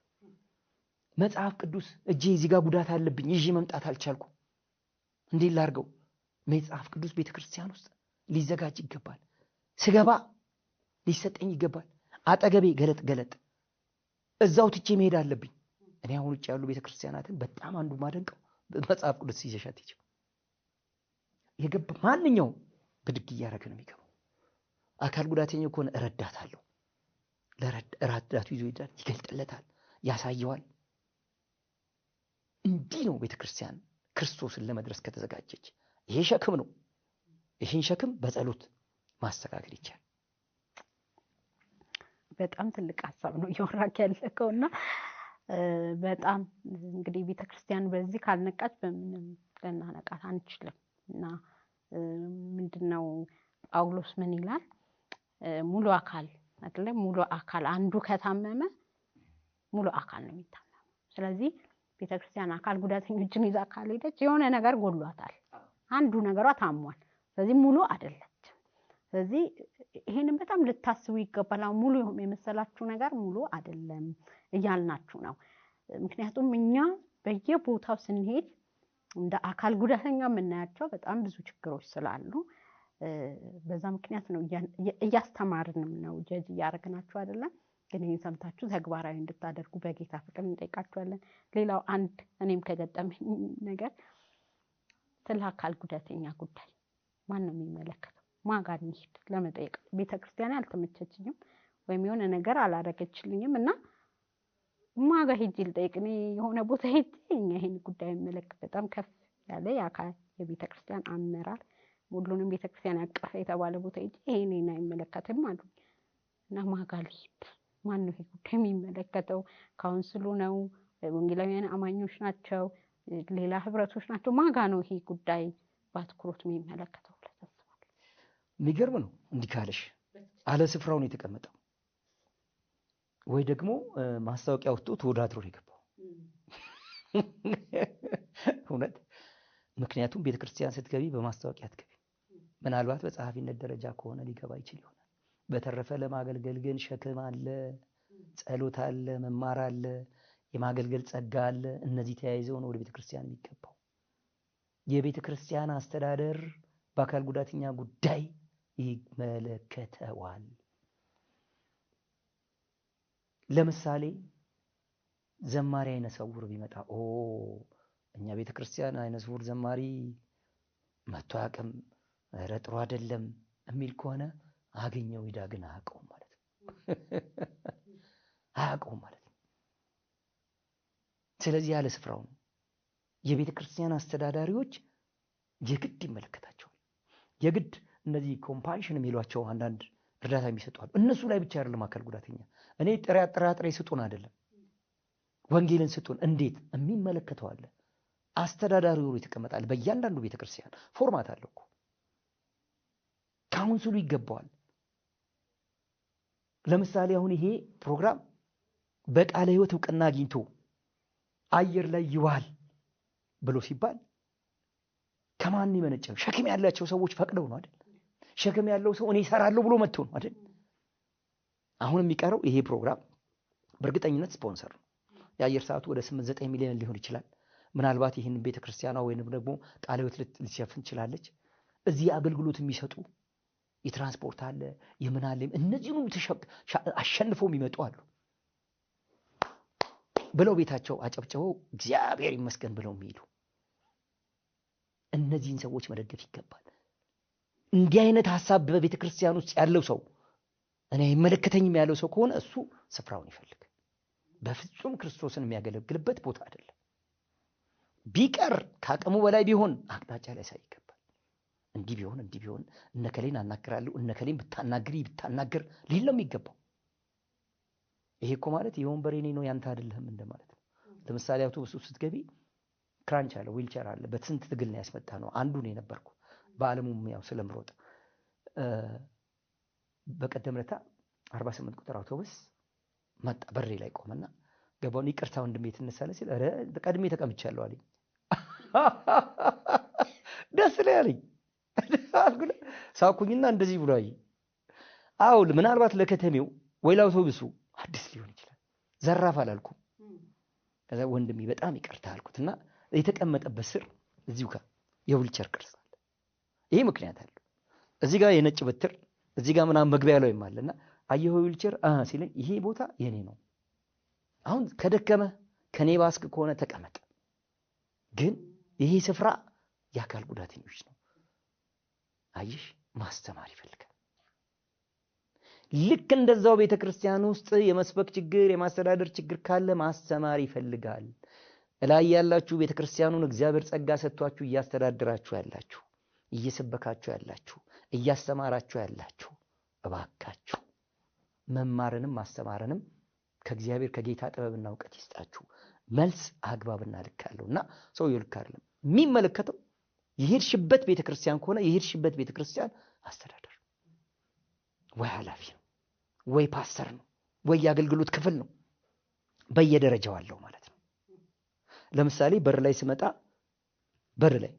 Speaker 1: መጽሐፍ ቅዱስ እጄ እዚህ ጋር ጉዳት አለብኝ ይዤ መምጣት አልቻልኩም፣ እንዴት ላድርገው? መጽሐፍ ቅዱስ ቤተክርስቲያን ውስጥ ሊዘጋጅ ይገባል። ስገባ ሊሰጠኝ ይገባል። አጠገቤ ገለጥ እዛው ትቼ መሄድ አለብኝ። እኔ አሁን ውጭ ያሉ ቤተክርስቲያናትን በጣም አንዱ ማደንቀው መጽሐፍ ቅዱስ ይዘሻት ይችላል። የገባ ማንኛውም ብድግ እያደረገ ነው የሚገባው። አካል ጉዳተኛ ከሆነ እረዳታለሁ፣ ለረዳቱ ይዞ ይሄዳል፣ ይገልጥለታል፣ ያሳየዋል። እንዲህ ነው ቤተክርስቲያን ክርስቶስን ለመድረስ ከተዘጋጀች። ይሄ ሸክም ነው። ይሄን ሸክም በጸሎት ማስተካከል ይቻላል።
Speaker 2: በጣም ትልቅ ሀሳብ ነው እያወራክ ያለከውና በጣም እንግዲህ ቤተክርስቲያን በዚህ ካልነቃች በምንም ልናነቃት አንችልም። እና ምንድነው ጳውሎስ ምን ይላል? ሙሉ አካል አይደለም፣ ሙሉ አካል አንዱ ከታመመ ሙሉ አካል ነው የሚታመመው። ስለዚህ ቤተክርስቲያን አካል ጉዳተኞችን ይዛ ካልሄደች የሆነ ነገር ጎሏታል፣ አንዱ ነገሯ ታሟል። ስለዚህ ሙሉ አይደለችም። ስለዚህ ይሄንን በጣም ልታስቡ ይገባል። ሙሉ የመሰላችሁ ነገር ሙሉ አይደለም እያልናችሁ ነው። ምክንያቱም እኛ በየቦታው ስንሄድ እንደ አካል ጉዳተኛ የምናያቸው በጣም ብዙ ችግሮች ስላሉ በዛ ምክንያት ነው እያስተማርንም ነው፣ ጀጅ እያደረግናችሁ አይደለም። ግን ይሄን ሰምታችሁ ተግባራዊ እንድታደርጉ በጌታ ፍቅር እንጠይቃችኋለን። ሌላው አንድ እኔም ከገጠመኝ ነገር ስለ አካል ጉዳተኛ ጉዳይ ማን ነው የሚመለከተው? ማን ጋር እንሂድ ለመጠየቅ ቤተክርስቲያን አልተመቸችኝም ወይም የሆነ ነገር አላደረገችልኝም እና ማን ጋር ሄጄ ልጠይቅ? እኔ የሆነ ቦታ ሄጄ ይሄን ጉዳይ የሚመለከት በጣም ከፍ ያለ የአካል የቤተክርስቲያን አመራር ሁሉንም ቤተክርስቲያን ያቀፈ የተባለ ቦታ ሄጄ ይሄን አይመለከትም አሉ እና ማን ጋር ልሂድ? ማን ነው ይሄ ጉዳይ የሚመለከተው? ካውንስሉ ነው? ወንጌላውያን አማኞች ናቸው? ሌላ ህብረቶች ናቸው? ማን ጋር ነው ይሄ ጉዳይ በአትኩሮት የሚመለከተው?
Speaker 1: የሚገርም ነው። እንዲህ ካለሽ አለ ስፍራው ነው የተቀመጠው፣ ወይ ደግሞ ማስታወቂያ ወጥቶ ተወዳድሮ ነው የገባው። እውነት። ምክንያቱም ቤተክርስቲያን ስትገቢ በማስታወቂያ አትገቢ። ምናልባት በጸሐፊነት ደረጃ ከሆነ ሊገባ ይችል ይሆናል። በተረፈ ለማገልገል ግን ሸክም አለ፣ ጸሎት አለ፣ መማር አለ፣ የማገልገል ጸጋ አለ። እነዚህ ተያይዘው ነው ወደ ቤተክርስቲያን የሚገባው። የቤተክርስቲያን አስተዳደር በአካል ጉዳተኛ ጉዳይ ይመለከተዋል። ለምሳሌ ዘማሪ አይነ ስውር ቢመጣ እኛ ቤተክርስቲያን አይነ ስውር ዘማሪ መጥቶ አያውቅም፣ ኧረ ጥሩ አይደለም የሚል ከሆነ አገኘው ይዳ ግን አያውቀውም ማለት ነው። አያውቀውም ማለት ነው። ስለዚህ ያለ ስፍራው ነው። የቤተክርስቲያን አስተዳዳሪዎች የግድ ይመለከታቸዋል። የግድ እነዚህ ኮምፓሽን የሚሏቸው አንዳንድ እርዳታ የሚሰጡ አሉ። እነሱ ላይ ብቻ አይደለም አካል ጉዳተኛ። እኔ ጥራጥሬ ስጡን አይደለም፣ ወንጌልን ስጡን። እንዴት የሚመለከተው አለ። አስተዳዳሪው ይተቀመጣል። በእያንዳንዱ ቤተክርስቲያን ፎርማት አለው እኮ። ካውንስሉ ይገባዋል። ለምሳሌ አሁን ይሄ ፕሮግራም በቃለ ሕይወት እውቅና አግኝቶ አየር ላይ ይዋል ብሎ ሲባል ከማን ይመነጨው? ሸክም ያላቸው ሰዎች ፈቅደው ነው አይደል? ሸክም ያለው ሰው እኔ እሰራለሁ ብሎ መጥቶ ነው አይደል? አሁን የሚቀረው ይሄ ፕሮግራም በእርግጠኝነት ስፖንሰር ነው። የአየር ሰዓቱ ወደ 8-9 ሚሊዮን ሊሆን ይችላል። ምናልባት ይህን ቤተክርስቲያኗ ወይንም ደግሞ ቃለ ሕይወት ልትሸፍን ትችላለች። እዚህ አገልግሎት የሚሰጡ የትራንስፖርት አለ፣ የምን አለ፣ እነዚህኑ አሸንፈው የሚመጡ አሉ ብለው ቤታቸው አጨብጨበው እግዚአብሔር ይመስገን ብለው የሚሄዱ እነዚህን ሰዎች መደገፍ ይገባል። እንዲህ አይነት ሐሳብ በቤተክርስቲያን ውስጥ ያለው ሰው እኔ አይመለከተኝም ያለው ሰው ከሆነ እሱ ስፍራውን ይፈልግ። በፍጹም ክርስቶስን የሚያገለግልበት ቦታ አይደለም። ቢቀር ከአቅሙ በላይ ቢሆን አቅጣጫ ላይ ሳይ ይገባል። እንዲህ ቢሆን እነከሌን አናግራለሁ፣ እነከሌን ብታናግር ሊል ነው የሚገባው። ይሄ እኮ ማለት የወንበሬ ነው ያንተ አይደለም እንደማለት ነው። ለምሳሌ አውቶቡስ ውስጥ ስትገቢ ክራንች አለ፣ ዊልቸር አለ። በስንት ትግል ነው ያስመጣ ነው። አንዱ ነው የነበርኩ በአለሙም ያው ስለምሮጥ በቀደም ለታ 48 ቁጥር አውቶቡስ መጣ። በሬ ላይ ቆመና ገባውን ይቅርታ ወንድሜ ትነሳለህ ሲል ኧረ ቀድሜ ተቀምጫለሁ አለኝ። ደስ ላይ አለኝ። ሳኩኝና እንደዚህ ብሎ አይ አውል ምናልባት ለከተሜው ወይ ለአውቶቡሱ አዲስ ሊሆን ይችላል። ዘራፍ አላልኩም። ከዛ ወንድሜ በጣም ይቅርታ አልኩትና የተቀመጠበት ስር እዚሁ ጋር የዊልቸር ቅርጽ አለ። ይሄ ምክንያት አለ። እዚህ ጋር የነጭ በትር እዚህ ጋር ምናምን መግቢያ ላይ ማለና አየሁ ዊልቸር ሲለኝ ይሄ ቦታ የኔ ነው። አሁን ከደከመ ከኔ ባስክ ከሆነ ተቀመጥ፣ ግን ይሄ ስፍራ የአካል ጉዳተኞች ነው። አይሽ ማስተማር ይፈልጋል። ልክ እንደዛው ቤተክርስቲያን ውስጥ የመስበክ ችግር የማስተዳደር ችግር ካለ ማስተማር ይፈልጋል። እላይ ያላችሁ ቤተክርስቲያኑን እግዚአብሔር ጸጋ ሰጥቷችሁ እያስተዳደራችሁ ያላችሁ፣ እየሰበካችሁ ያላችሁ፣ እያስተማራችሁ ያላችሁ እባካችሁ መማርንም ማስተማርንም ከእግዚአብሔር ከጌታ ጥበብና እውቀት ይስጣችሁ። መልስ አግባብና ልክ አለውና ሰውየው ልክ አይደለም የሚመለከተው የሄድሽበት ቤተክርስቲያን ከሆነ የሄድሽበት ቤተክርስቲያን አስተዳደር ወይ ኃላፊ ነው ወይ ፓስተር ነው ወይ የአገልግሎት ክፍል ነው፣ በየደረጃው አለው ማለት ነው። ለምሳሌ በር ላይ ስመጣ በር ላይ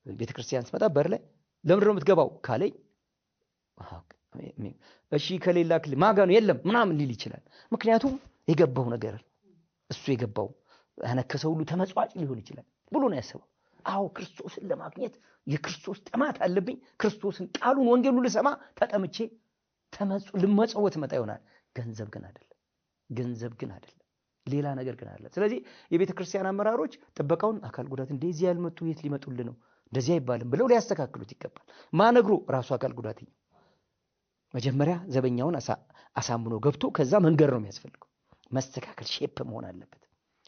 Speaker 1: ቤተክርስቲያን ስመጣ በር ላይ ለምንድን ነው የምትገባው ካለኝ እሺ ከሌላ ክል ማጋ ነው የለም ምናምን ሊል ይችላል። ምክንያቱም የገባው ነገር እሱ የገባው ያነከሰው ሁሉ ተመጽዋጭ ሊሆን ይችላል ብሎ ነው ያሰበው። አዎ ክርስቶስን ለማግኘት የክርስቶስ ጥማት አለብኝ፣ ክርስቶስን ቃሉን ወንጌሉን ልሰማ ተጠምቼ ልመጸወት መጣ ይሆናል። ገንዘብ ግን አይደለም፣ ሌላ ነገር ግን አለ። ስለዚህ የቤተ ክርስቲያን አመራሮች ጥበቃውን አካል ጉዳት እንደዚህ ያልመጡ የት ሊመጡልን ነው እንደዚህ አይባልም ብለው ሊያስተካክሉት ይገባል። ማነግሮ ራሱ አካል ጉዳተኛ መጀመሪያ ዘበኛውን አሳምኖ ገብቶ ከዛ መንገር ነው የሚያስፈልገው። መስተካከል ሼፕ መሆን አለበት።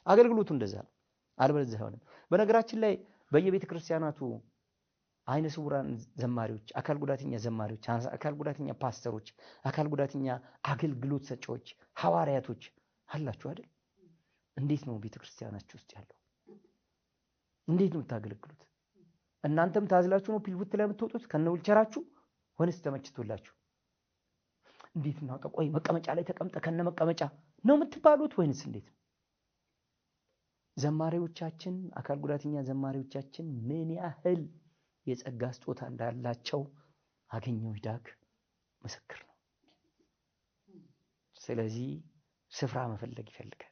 Speaker 1: አገልግሎቱ እንደዛ ነው፣ አልበለዚያ አይሆንም። በነገራችን ላይ በየቤተ ክርስቲያናቱ አይነ ስውራን ዘማሪዎች፣ አካል ጉዳተኛ ዘማሪዎች፣ አካል ጉዳተኛ ፓስተሮች፣ አካል ጉዳተኛ አገልግሎት ሰጪዎች፣ ሐዋርያቶች አላችሁ አይደል? እንዴት ነው ቤተ ክርስቲያናችሁ ውስጥ ያለው? እንዴት ነው የምታገለግሉት? እናንተም ታዝላችሁ ነው ፒልቡት ላይ የምትወጡት ከነውልቸራችሁ ወንስ ተመችቶላችሁ? እንዴት ነው ቆይ መቀመጫ ላይ ተቀምጠ ከነ መቀመጫ ነው የምትባሉት ወይንስ እንዴት ነው? ዘማሪዎቻችን አካል ጉዳተኛ ዘማሪዎቻችን ምን ያህል የጸጋ ስጦታ እንዳላቸው አገኘው ይዳግ ምስክር ነው። ስለዚህ ስፍራ መፈለግ ይፈልጋል።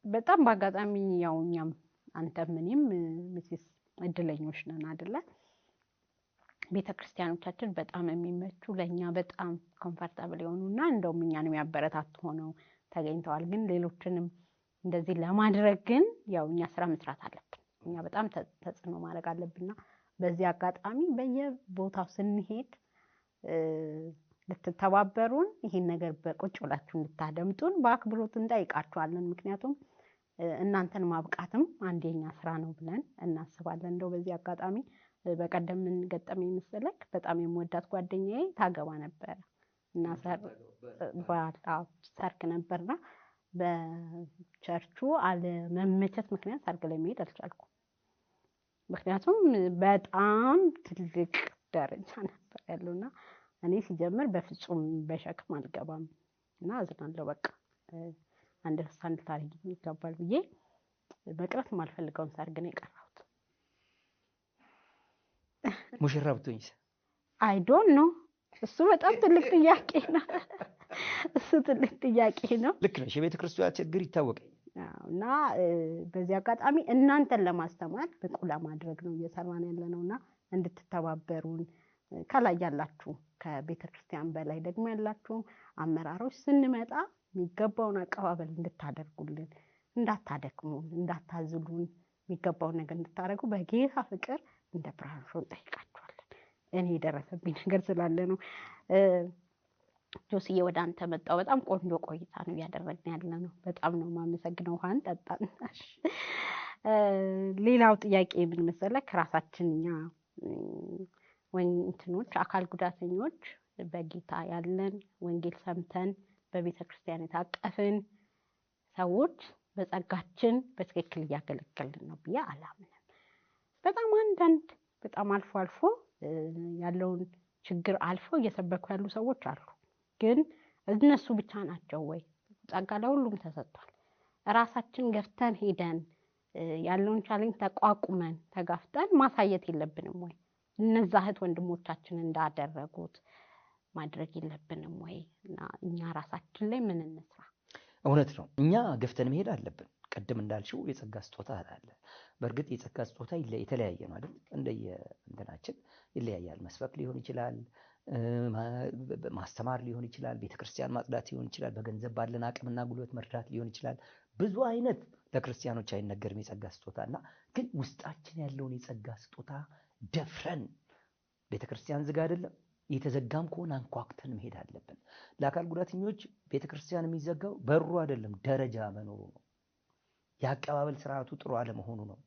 Speaker 2: በጣም በአጋጣሚ ያው እኛም አንተም እኔም ምስስ እድለኞች ነን አይደለ? ቤተክርስቲያኖቻችን በጣም የሚመቹ ለኛ በጣም ኮምፎርታብል የሆኑና እንደውም እኛን የሚያበረታቱ ሆነው ተገኝተዋል። ግን ሌሎችንም እንደዚህ ለማድረግ ግን ያው እኛ ስራ መስራት አለብን። እኛ በጣም ተጽዕኖ ማድረግ አለብንና በዚህ አጋጣሚ በየቦታው ስንሄድ ልትተባበሩን ይሄን ነገር በቁጭ ብላችሁ እንድታደምጡን በአክብሮት እንጠይቃችኋለን። ምክንያቱም እናንተን ማብቃትም አንደኛ ስራ ነው ብለን እናስባለን። እንደው በዚህ አጋጣሚ በቀደም ምን ገጠመኝ መሰለክ? በጣም የምወዳት ጓደኛዬ ታገባ ነበር እና ሰርግ ነበርና በቸርቹ አለመመቸት ምክንያት ሰርግ ላይ መሄድ አልቻልኩም። ምክንያቱም በጣም ትልቅ ደረጃ ነበር ያለውና እኔ ሲጀምር በፍጹም በሸክም አልገባም እና አዝናለሁ። በቃ አንደርስታንድ ታሪክ ይገባል ብዬ መቅረት የማልፈልገውን ሰርግ ነው የቀረሁት።
Speaker 1: ሙሽራ ብትሆኝስ?
Speaker 2: አይ ዶንት ኖ። እሱ በጣም ትልቅ ጥያቄ ነው። እሱ ትልቅ ጥያቄ ነው።
Speaker 1: ልክ ነሽ። የቤተ ክርስቲያን ችግር ይታወቃል።
Speaker 2: እና በዚህ አጋጣሚ እናንተን ለማስተማር ብቁ ለማድረግ ነው እየሰራን ያለነውና እንድትተባበሩን ከላይ ያላችሁ ከቤተ ክርስቲያን በላይ ደግሞ ያላችሁ አመራሮች ስንመጣ የሚገባውን አቀባበል እንድታደርጉልን፣ እንዳታደክሙን፣ እንዳታዝሉን የሚገባውን ነገር እንድታደርጉ በጌታ ፍቅር እንደ ብርሃን ሾው እንጠይቃችኋለን። እኔ የደረሰብኝ ነገር ስላለ ነው። ጆስዬ ወደ አንተ መጣው። በጣም ቆንጆ ቆይታ ነው እያደረግን ያለነው። በጣም ነው የማመሰግነው። ውሃን ጠጣንሽ። ሌላው ጥያቄ ምን መሰለህ? ራሳችንኛ ወንትኖች አካል ጉዳተኞች በጌታ ያለን ወንጌል ሰምተን በቤተ ክርስቲያን የታቀፍን ሰዎች በጸጋችን በትክክል እያገለገልን ነው ብዬ አላምንም። በጣም አንዳንድ በጣም አልፎ አልፎ ያለውን ችግር አልፎ እየሰበኩ ያሉ ሰዎች አሉ። ግን እነሱ ብቻ ናቸው ወይ? ጸጋ ለሁሉም ተሰጥቷል። ራሳችን ገፍተን ሄደን ያለውን ቻሌንጅ ተቋቁመን ተጋፍጠን ማሳየት የለብንም ወይ? እነዛ እህት ወንድሞቻችን እንዳደረጉት ማድረግ የለብንም ወይ? እና እኛ ራሳችን ላይ ምን እንስራ?
Speaker 1: እውነት ነው። እኛ ገፍተን መሄድ አለብን። ቀደም እንዳልሽው የጸጋ ስጦታ አለ። በእርግጥ የጸጋ ስጦታ የተለያየ ነው አይደል? እንደየ እንትናችን ይለያያል። መስበክ ሊሆን ይችላል፣ ማስተማር ሊሆን ይችላል፣ ቤተክርስቲያን ማጽዳት ሊሆን ይችላል፣ በገንዘብ ባለን አቅምና ጉልበት መርዳት ሊሆን ይችላል። ብዙ አይነት ለክርስቲያኖች አይነገርም የጸጋ ስጦታና ግን ውስጣችን ያለውን የጸጋ ስጦታ ደፍረን ቤተክርስቲያን ዝግ አይደለም፣ የተዘጋም ከሆነ አንኳኩተን መሄድ አለብን። ለአካል ጉዳተኞች ቤተክርስቲያን የሚዘጋው በሩ አይደለም፣ ደረጃ መኖሩ ነው። የአቀባበል ስርዓቱ ጥሩ አለመሆኑ ነው።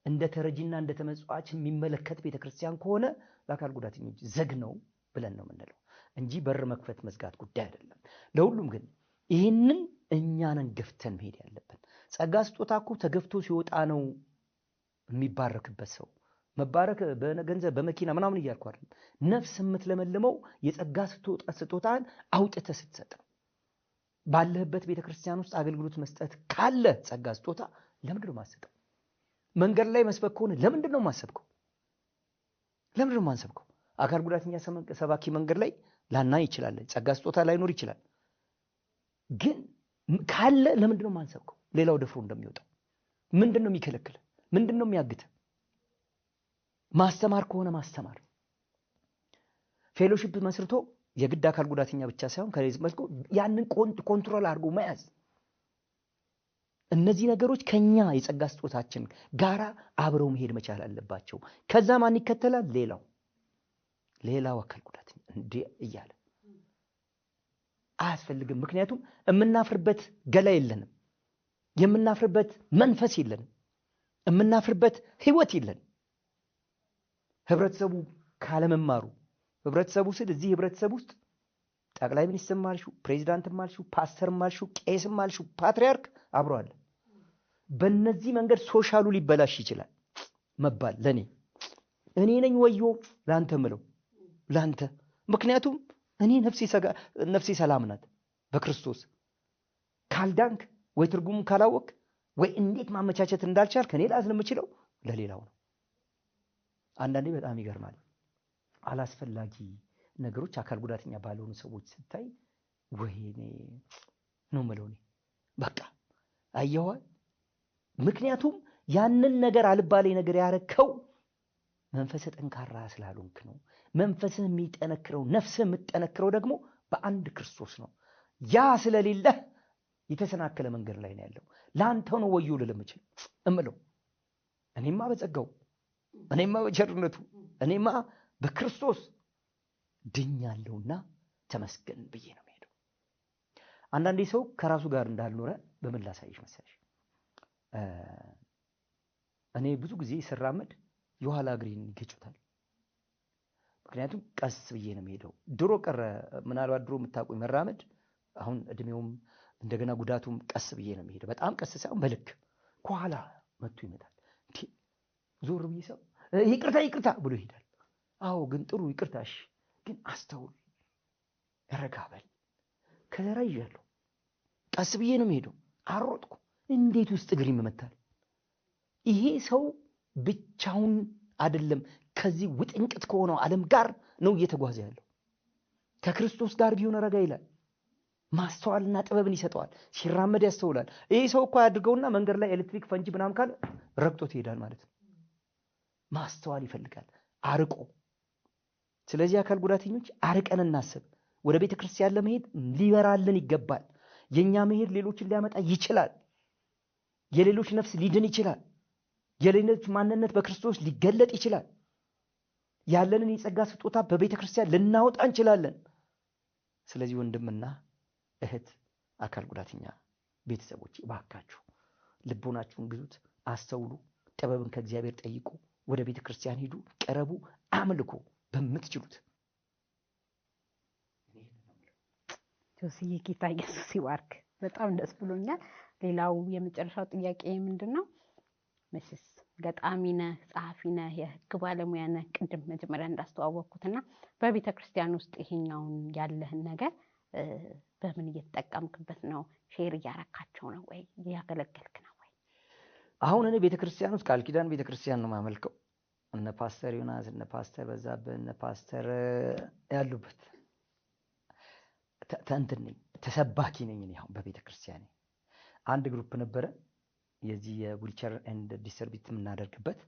Speaker 1: እንደ ተረጂና እንደ ተመጽዋች የሚመለከት ቤተክርስቲያን ከሆነ ለአካል ጉዳተኞች ዘግ ነው ብለን ነው የምንለው እንጂ በር መክፈት መዝጋት ጉዳይ አይደለም። ለሁሉም ግን ይህንን እኛንን ገፍተን መሄድ ያለብን። ጸጋ ስጦታ እኮ ተገፍቶ ሲወጣ ነው የሚባረክበት ሰው። መባረክ በገንዘብ በመኪና ምናምን እያልኩ አይደለም። ነፍስ የምትለመልመው የጸጋ ስጦታን አውጥተህ ስትሰጥ ነው። ባለህበት ቤተክርስቲያን ውስጥ አገልግሎት መስጠት ካለ ጸጋ ስጦታ ለምንድን ነው የማሰጠው? መንገድ ላይ መስበክ ከሆነ ለምንድን ነው የማሰብከው? ለምንድን ነው የማንሰብከው? አካል ጉዳተኛ ሰባኪ መንገድ ላይ ላናይ ይችላል፣ ጸጋ ስጦታ ላይኖር ይችላል። ግን ካለ ለምንድን ነው የማንሰብከው? ሌላው ደፍሮ እንደሚወጣው ምንድን ነው የሚከለክል? ምንድን ነው የሚያግት? ማስተማር ከሆነ ማስተማር፣ ፌሎሺፕ መስርቶ የግድ አካል ጉዳተኛ ብቻ ሳይሆን ከሌሎች መልኩ ያንን ኮንትሮል አድርጎ መያዝ። እነዚህ ነገሮች ከኛ የጸጋ ስጦታችን ጋራ አብረው መሄድ መቻል አለባቸው። ከዛ ማን ይከተላል? ሌላው አካል ጉዳተኛ እንዴ እያለ አያስፈልግም። ምክንያቱም የምናፍርበት ገላ የለንም፣ የምናፍርበት መንፈስ የለንም፣ የምናፍርበት ህይወት የለንም። ህብረተሰቡ ካለመማሩ፣ ህብረተሰቡ ስል እዚህ ህብረተሰብ ውስጥ ጠቅላይ ሚኒስትር ማልሹ፣ ፕሬዚዳንት ማልሹ፣ ፓስተር ማልሹ፣ ቄስ ማልሹ፣ ፓትሪያርክ አብሮ አለ። በእነዚህ መንገድ ሶሻሉ ሊበላሽ ይችላል መባል ለኔ እኔ ነኝ ወዮ ላንተ ምለው ላንተ። ምክንያቱም እኔ ነፍሴ ሰላም ናት በክርስቶስ። ካልዳንክ ወይ ትርጉሙ ካላወቅ ወይ እንዴት ማመቻቸት እንዳልቻል ከኔ ላዝን የምችለው ለሌላው ነው። አንዳንዴ በጣም ይገርማል። አላስፈላጊ ነገሮች አካል ጉዳተኛ ባልሆኑ ሰዎች ስታይ ወይኔ ነው የምለው እኔ በቃ አየኋል። ምክንያቱም ያንን ነገር አልባሌ ነገር ያረከው መንፈስ ጠንካራ ስላልሆንክ ነው። መንፈስህ የሚጠነክረው ነፍስህ የምትጠነክረው ደግሞ በአንድ ክርስቶስ ነው። ያ ስለሌለ የተሰናከለ መንገድ ላይ ነው ያለው። ላንተው ነው ወዮ ልልምችል እምለው እኔማ በጸጋው፣ እኔማ በቸርነቱ፣ እኔማ በክርስቶስ ድኛለሁና ተመስገን ብዬ ነው የምሄደው። አንዳንዴ ሰው ከራሱ ጋር እንዳልኖረ በምን ላሳይሽ መሰለሽ? እኔ ብዙ ጊዜ ስራመድ የኋላ እግሬን ይገጩታል። ምክንያቱም ቀስ ብዬ ነው የምሄደው። ድሮ ቀረ ምናልባት ድሮ የምታውቁኝ መራመድ፣ አሁን እድሜውም እንደገና ጉዳቱም ቀስ ብዬ ነው የምሄደው። በጣም ቀስ ሳይሆን በልክ ከኋላ መጥቶ ይመጣል። ዞር ብዬ ሰው ይቅርታ ብሎ ይሄዳል። አዎ ግን ጥሩ ይቅርታሽ፣ ግን አስተውል፣ ረጋ በል። ከዘራ ይዣለሁ፣ ቀስ ብዬ ነው የምሄደው። አሮጥኩ፣ እንዴት ውስጥ እግር ይመታል። ይሄ ሰው ብቻውን አይደለም፣ ከዚህ ውጥንቅጥ ከሆነው ዓለም ጋር ነው እየተጓዘ ያለው። ከክርስቶስ ጋር ቢሆን ረጋ ይላል። ማስተዋልና ጥበብን ይሰጠዋል። ሲራመድ ያስተውላል። ይሄ ሰው እኮ ያድርገውና መንገድ ላይ ኤሌክትሪክ ፈንጂ ምናምን ካለ ረግጦት ይሄዳል ማለት ነው። ማስተዋል ይፈልጋል አርቆ። ስለዚህ አካል ጉዳተኞች አርቀን እናስብ። ወደ ቤተ ክርስቲያን ለመሄድ ሊበራልን ይገባል። የኛ መሄድ ሌሎችን ሊያመጣ ይችላል። የሌሎች ነፍስ ሊድን ይችላል። የሌሎች ማንነት በክርስቶስ ሊገለጥ ይችላል። ያለንን የጸጋ ስጦታ በቤተ ክርስቲያን ልናወጣ እንችላለን። ስለዚህ ወንድምና እህት አካል ጉዳተኛ ቤተሰቦች እባካችሁ ልቦናችሁን ግዙት፣ አስተውሉ፣ ጥበብን ከእግዚአብሔር ጠይቁ፣ ወደ ቤተ ክርስቲያን ሂዱ፣ ቀረቡ፣ አምልኩ በምትችሉት።
Speaker 2: ጆስዬ ጌታ ኢየሱስ ይባርክ። በጣም ደስ ብሎኛል። ሌላው የመጨረሻው ጥያቄ ምንድነው? መቼስ ገጣሚ ነህ፣ ጸሐፊ ነህ፣ የህግ ባለሙያ ነህ። ቅድም መጀመሪያ እንዳስተዋወቅኩትና በቤተ ክርስቲያን ውስጥ ይሄኛውን ያለህን ነገር በምን እየተጠቀምክበት ነው? ሼር እያረካቸው ነው ወይ? እያገለገልክ ነው ወይ?
Speaker 1: አሁን እኔ ቤተ ክርስቲያን ውስጥ ቃል ኪዳን ቤተ ክርስቲያን ነው የማመልከው። እነ ፓስተር ዮናስ፣ እነ ፓስተር በዛብህ፣ እነ ፓስተር ያሉበት እንትን ነኝ፣ ተሰባኪ ነኝ። እኔ አሁን በቤተ ክርስቲያን አንድ ግሩፕ ነበረ የዚህ የዊልቸር ኤንድ ዲሰርቢት የምናደርግበት።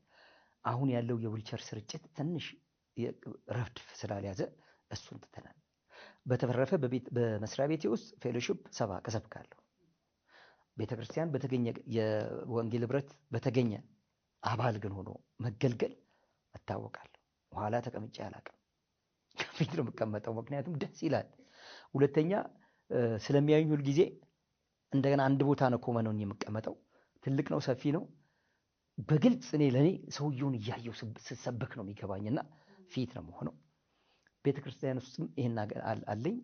Speaker 1: አሁን ያለው የዊልቸር ስርጭት ትንሽ ረፍድ ስላልያዘ እሱን ትተናል። በተረፈ በመስሪያ ቤቴ ውስጥ ፌሎሺፕ እሰብካለሁ። ቤተክርስቲያን በተገኘ የወንጌል ህብረት በተገኘ አባል ግን ሆኖ መገልገል እታወቃለሁ። ኋላ ተቀምጬ አላውቅም። ፊት ነው የምቀመጠው፣ ምክንያቱም ደስ ይላል። ሁለተኛ ስለሚያዩኝ ሁል ጊዜ እንደገና አንድ ቦታ ነው ቆመነውኝ የምቀመጠው። ትልቅ ነው፣ ሰፊ ነው። በግልጽ ለኔ ሰውየውን እያየው ስሰበክ ነው የሚገባኝና ፊት ነው የምሆነው። ቤተክርስቲያን ውስጥም ይሄን አለኝ።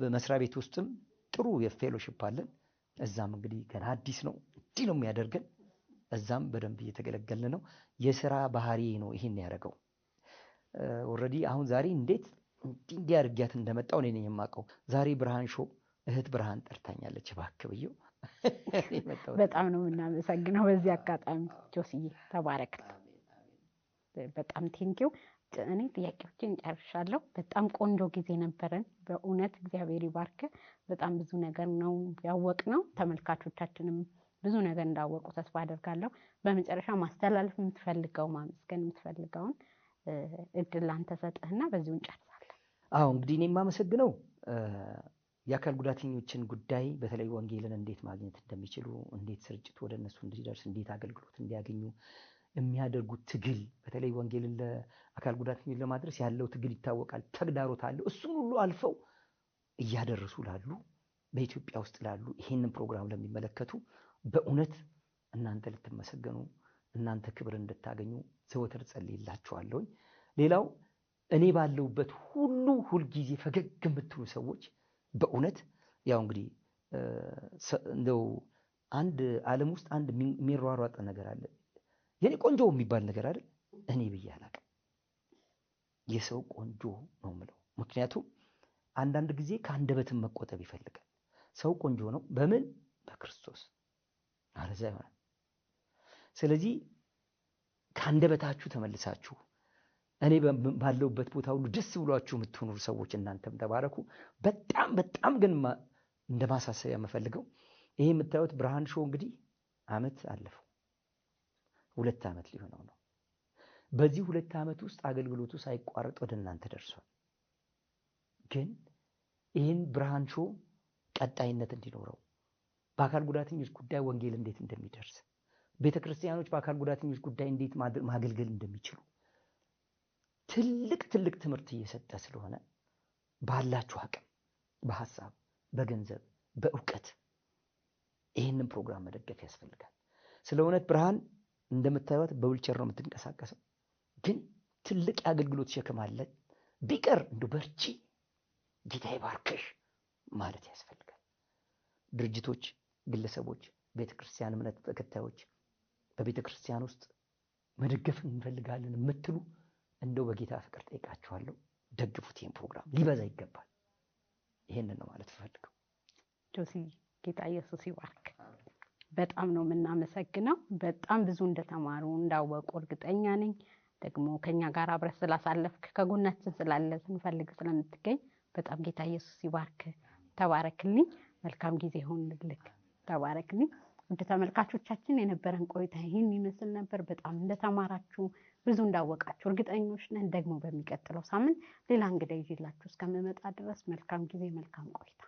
Speaker 1: በመስሪያ ቤት ውስጥም ጥሩ የፌሎሺፕ አለን። እዛም እንግዲህ ገና አዲስ ነው፣ እንዲህ ነው የሚያደርገን። እዛም በደንብ እየተገለገልን ነው። የሥራ ባህሪ ነው ይሄን ያደረገው። ኦልሬዲ አሁን ዛሬ እንዴት እንዲህ አድርጊያት እንደመጣው እኔ ነኝ የማውቀው። ዛሬ ብርሃን ሾው እህት ብርሃን ጠርታኛለች፣ እባክህ ብዬው
Speaker 2: በጣም ነው የምናመሰግነው። በዚህ አጋጣሚ ጆሲዬ ተባረክ። በጣም ቴንኪው። እኔ ጥያቄዎችን ጨርሻለሁ። በጣም ቆንጆ ጊዜ ነበረን። በእውነት እግዚአብሔር ይባርክ። በጣም ብዙ ነገር ነው ያወቅነው። ተመልካቾቻችንም ብዙ ነገር እንዳወቁ ተስፋ አደርጋለሁ። በመጨረሻ ማስተላለፍ የምትፈልገው ማመስገን የምትፈልገውን እድል ላንተ ሰጥህና በዚሁ እንጨርሳለን።
Speaker 1: አዎ እንግዲህ እኔ የማመሰግነው የአካል ጉዳተኞችን ጉዳይ በተለይ ወንጌልን እንዴት ማግኘት እንደሚችሉ፣ እንዴት ስርጭት ወደ እነሱ እንዲደርስ፣ እንዴት አገልግሎት እንዲያገኙ የሚያደርጉት ትግል፣ በተለይ ወንጌልን ለአካል ጉዳተኞች ለማድረስ ያለው ትግል ይታወቃል። ተግዳሮት አለው። እሱን ሁሉ አልፈው እያደረሱ ላሉ በኢትዮጵያ ውስጥ ላሉ ይሄንን ፕሮግራም ለሚመለከቱ በእውነት እናንተ ልትመሰገኑ፣ እናንተ ክብር እንድታገኙ ዘወትር ጸልይላችኋለሁ። ሌላው እኔ ባለውበት ሁሉ ሁልጊዜ ፈገግ የምትሉ ሰዎች በእውነት ያው እንግዲህ እንደው አንድ ዓለም ውስጥ አንድ የሚሯሯጥ ነገር አለ። የኔ ቆንጆ የሚባል ነገር አይደል? እኔ ብዬ አላውቅም። የሰው ቆንጆ ነው የምለው። ምክንያቱም አንዳንድ ጊዜ ከአንደበትም መቆጠብ ይፈልጋል። ሰው ቆንጆ ነው በምን? በክርስቶስ አለዛ ይሆናል። ስለዚህ ከአንደበታችሁ ተመልሳችሁ እኔ ባለውበት ቦታ ሁሉ ደስ ብሏችሁ የምትኖሩ ሰዎች እናንተም ተባረኩ። በጣም በጣም ግን እንደ ማሳሰቢያ የምፈልገው ይሄ የምታዩት ብርሃን ሾው እንግዲህ ዓመት አለፈው። 2 ዓመት ሊሆነው ነው። በዚህ 2 ዓመት ውስጥ አገልግሎቱ ሳይቋረጥ ወደ እናንተ ደርሷል። ግን ይህን ብርሃን ሾው ቀጣይነት እንዲኖረው በአካል ጉዳተኞች ጉዳይ ወንጌል እንዴት እንደሚደርስ፣ ቤተክርስቲያኖች በአካል ጉዳተኞች ጉዳይ እንዴት ማገልገል እንደሚችሉ ትልቅ ትምህርት እየሰጠ ስለሆነ ባላችሁ አቅም፣ በሐሳብ፣ በገንዘብ፣ በእውቀት ይህንን ፕሮግራም መደገፍ ያስፈልጋል። ስለ እውነት ብርሃን እንደምታዩት በዊልቸር ነው የምትንቀሳቀሰው፣ ግን ትልቅ የአገልግሎት ሸክም አለ። ቢቀር እንደው በርቺ፣ ጌታ ይባርክሽ ማለት ያስፈልጋል። ድርጅቶች፣ ግለሰቦች፣ ቤተክርስቲያን እምነት ተከታዮች በቤተክርስቲያን ውስጥ መደገፍ እንፈልጋለን የምትሉ እንደው በጌታ ፍቅር ጠይቃችኋለሁ፣ ደግፉት። ይህን ፕሮግራም ሊበዛ ይገባል። ይሄንን ነው ማለት ፈልገው።
Speaker 2: ጆሲ ጌታ ኢየሱስ ይባርክ። በጣም ነው የምናመሰግነው። በጣም ብዙ እንደተማሩ እንዳወቁ እርግጠኛ ነኝ። ደግሞ ከኛ ጋር አብረህ ስላሳለፍክ ከጎናችን ስላለ ስንፈልግ ስለምትገኝ በጣም ጌታ ኢየሱስ ይባርክ። ተባረክልኝ። መልካም ጊዜ ይሁንልህ። ተባረክልኝ። ውድ ተመልካቾቻችን የነበረን ቆይታ ይህን ይመስል ነበር። በጣም እንደተማራችሁ ብዙ እንዳወቃችሁ እርግጠኞች ነን። ደግሞ በሚቀጥለው ሳምንት ሌላ እንግዳ ይዤላችሁ እስከምመጣ ድረስ መልካም ጊዜ፣ መልካም ቆይታ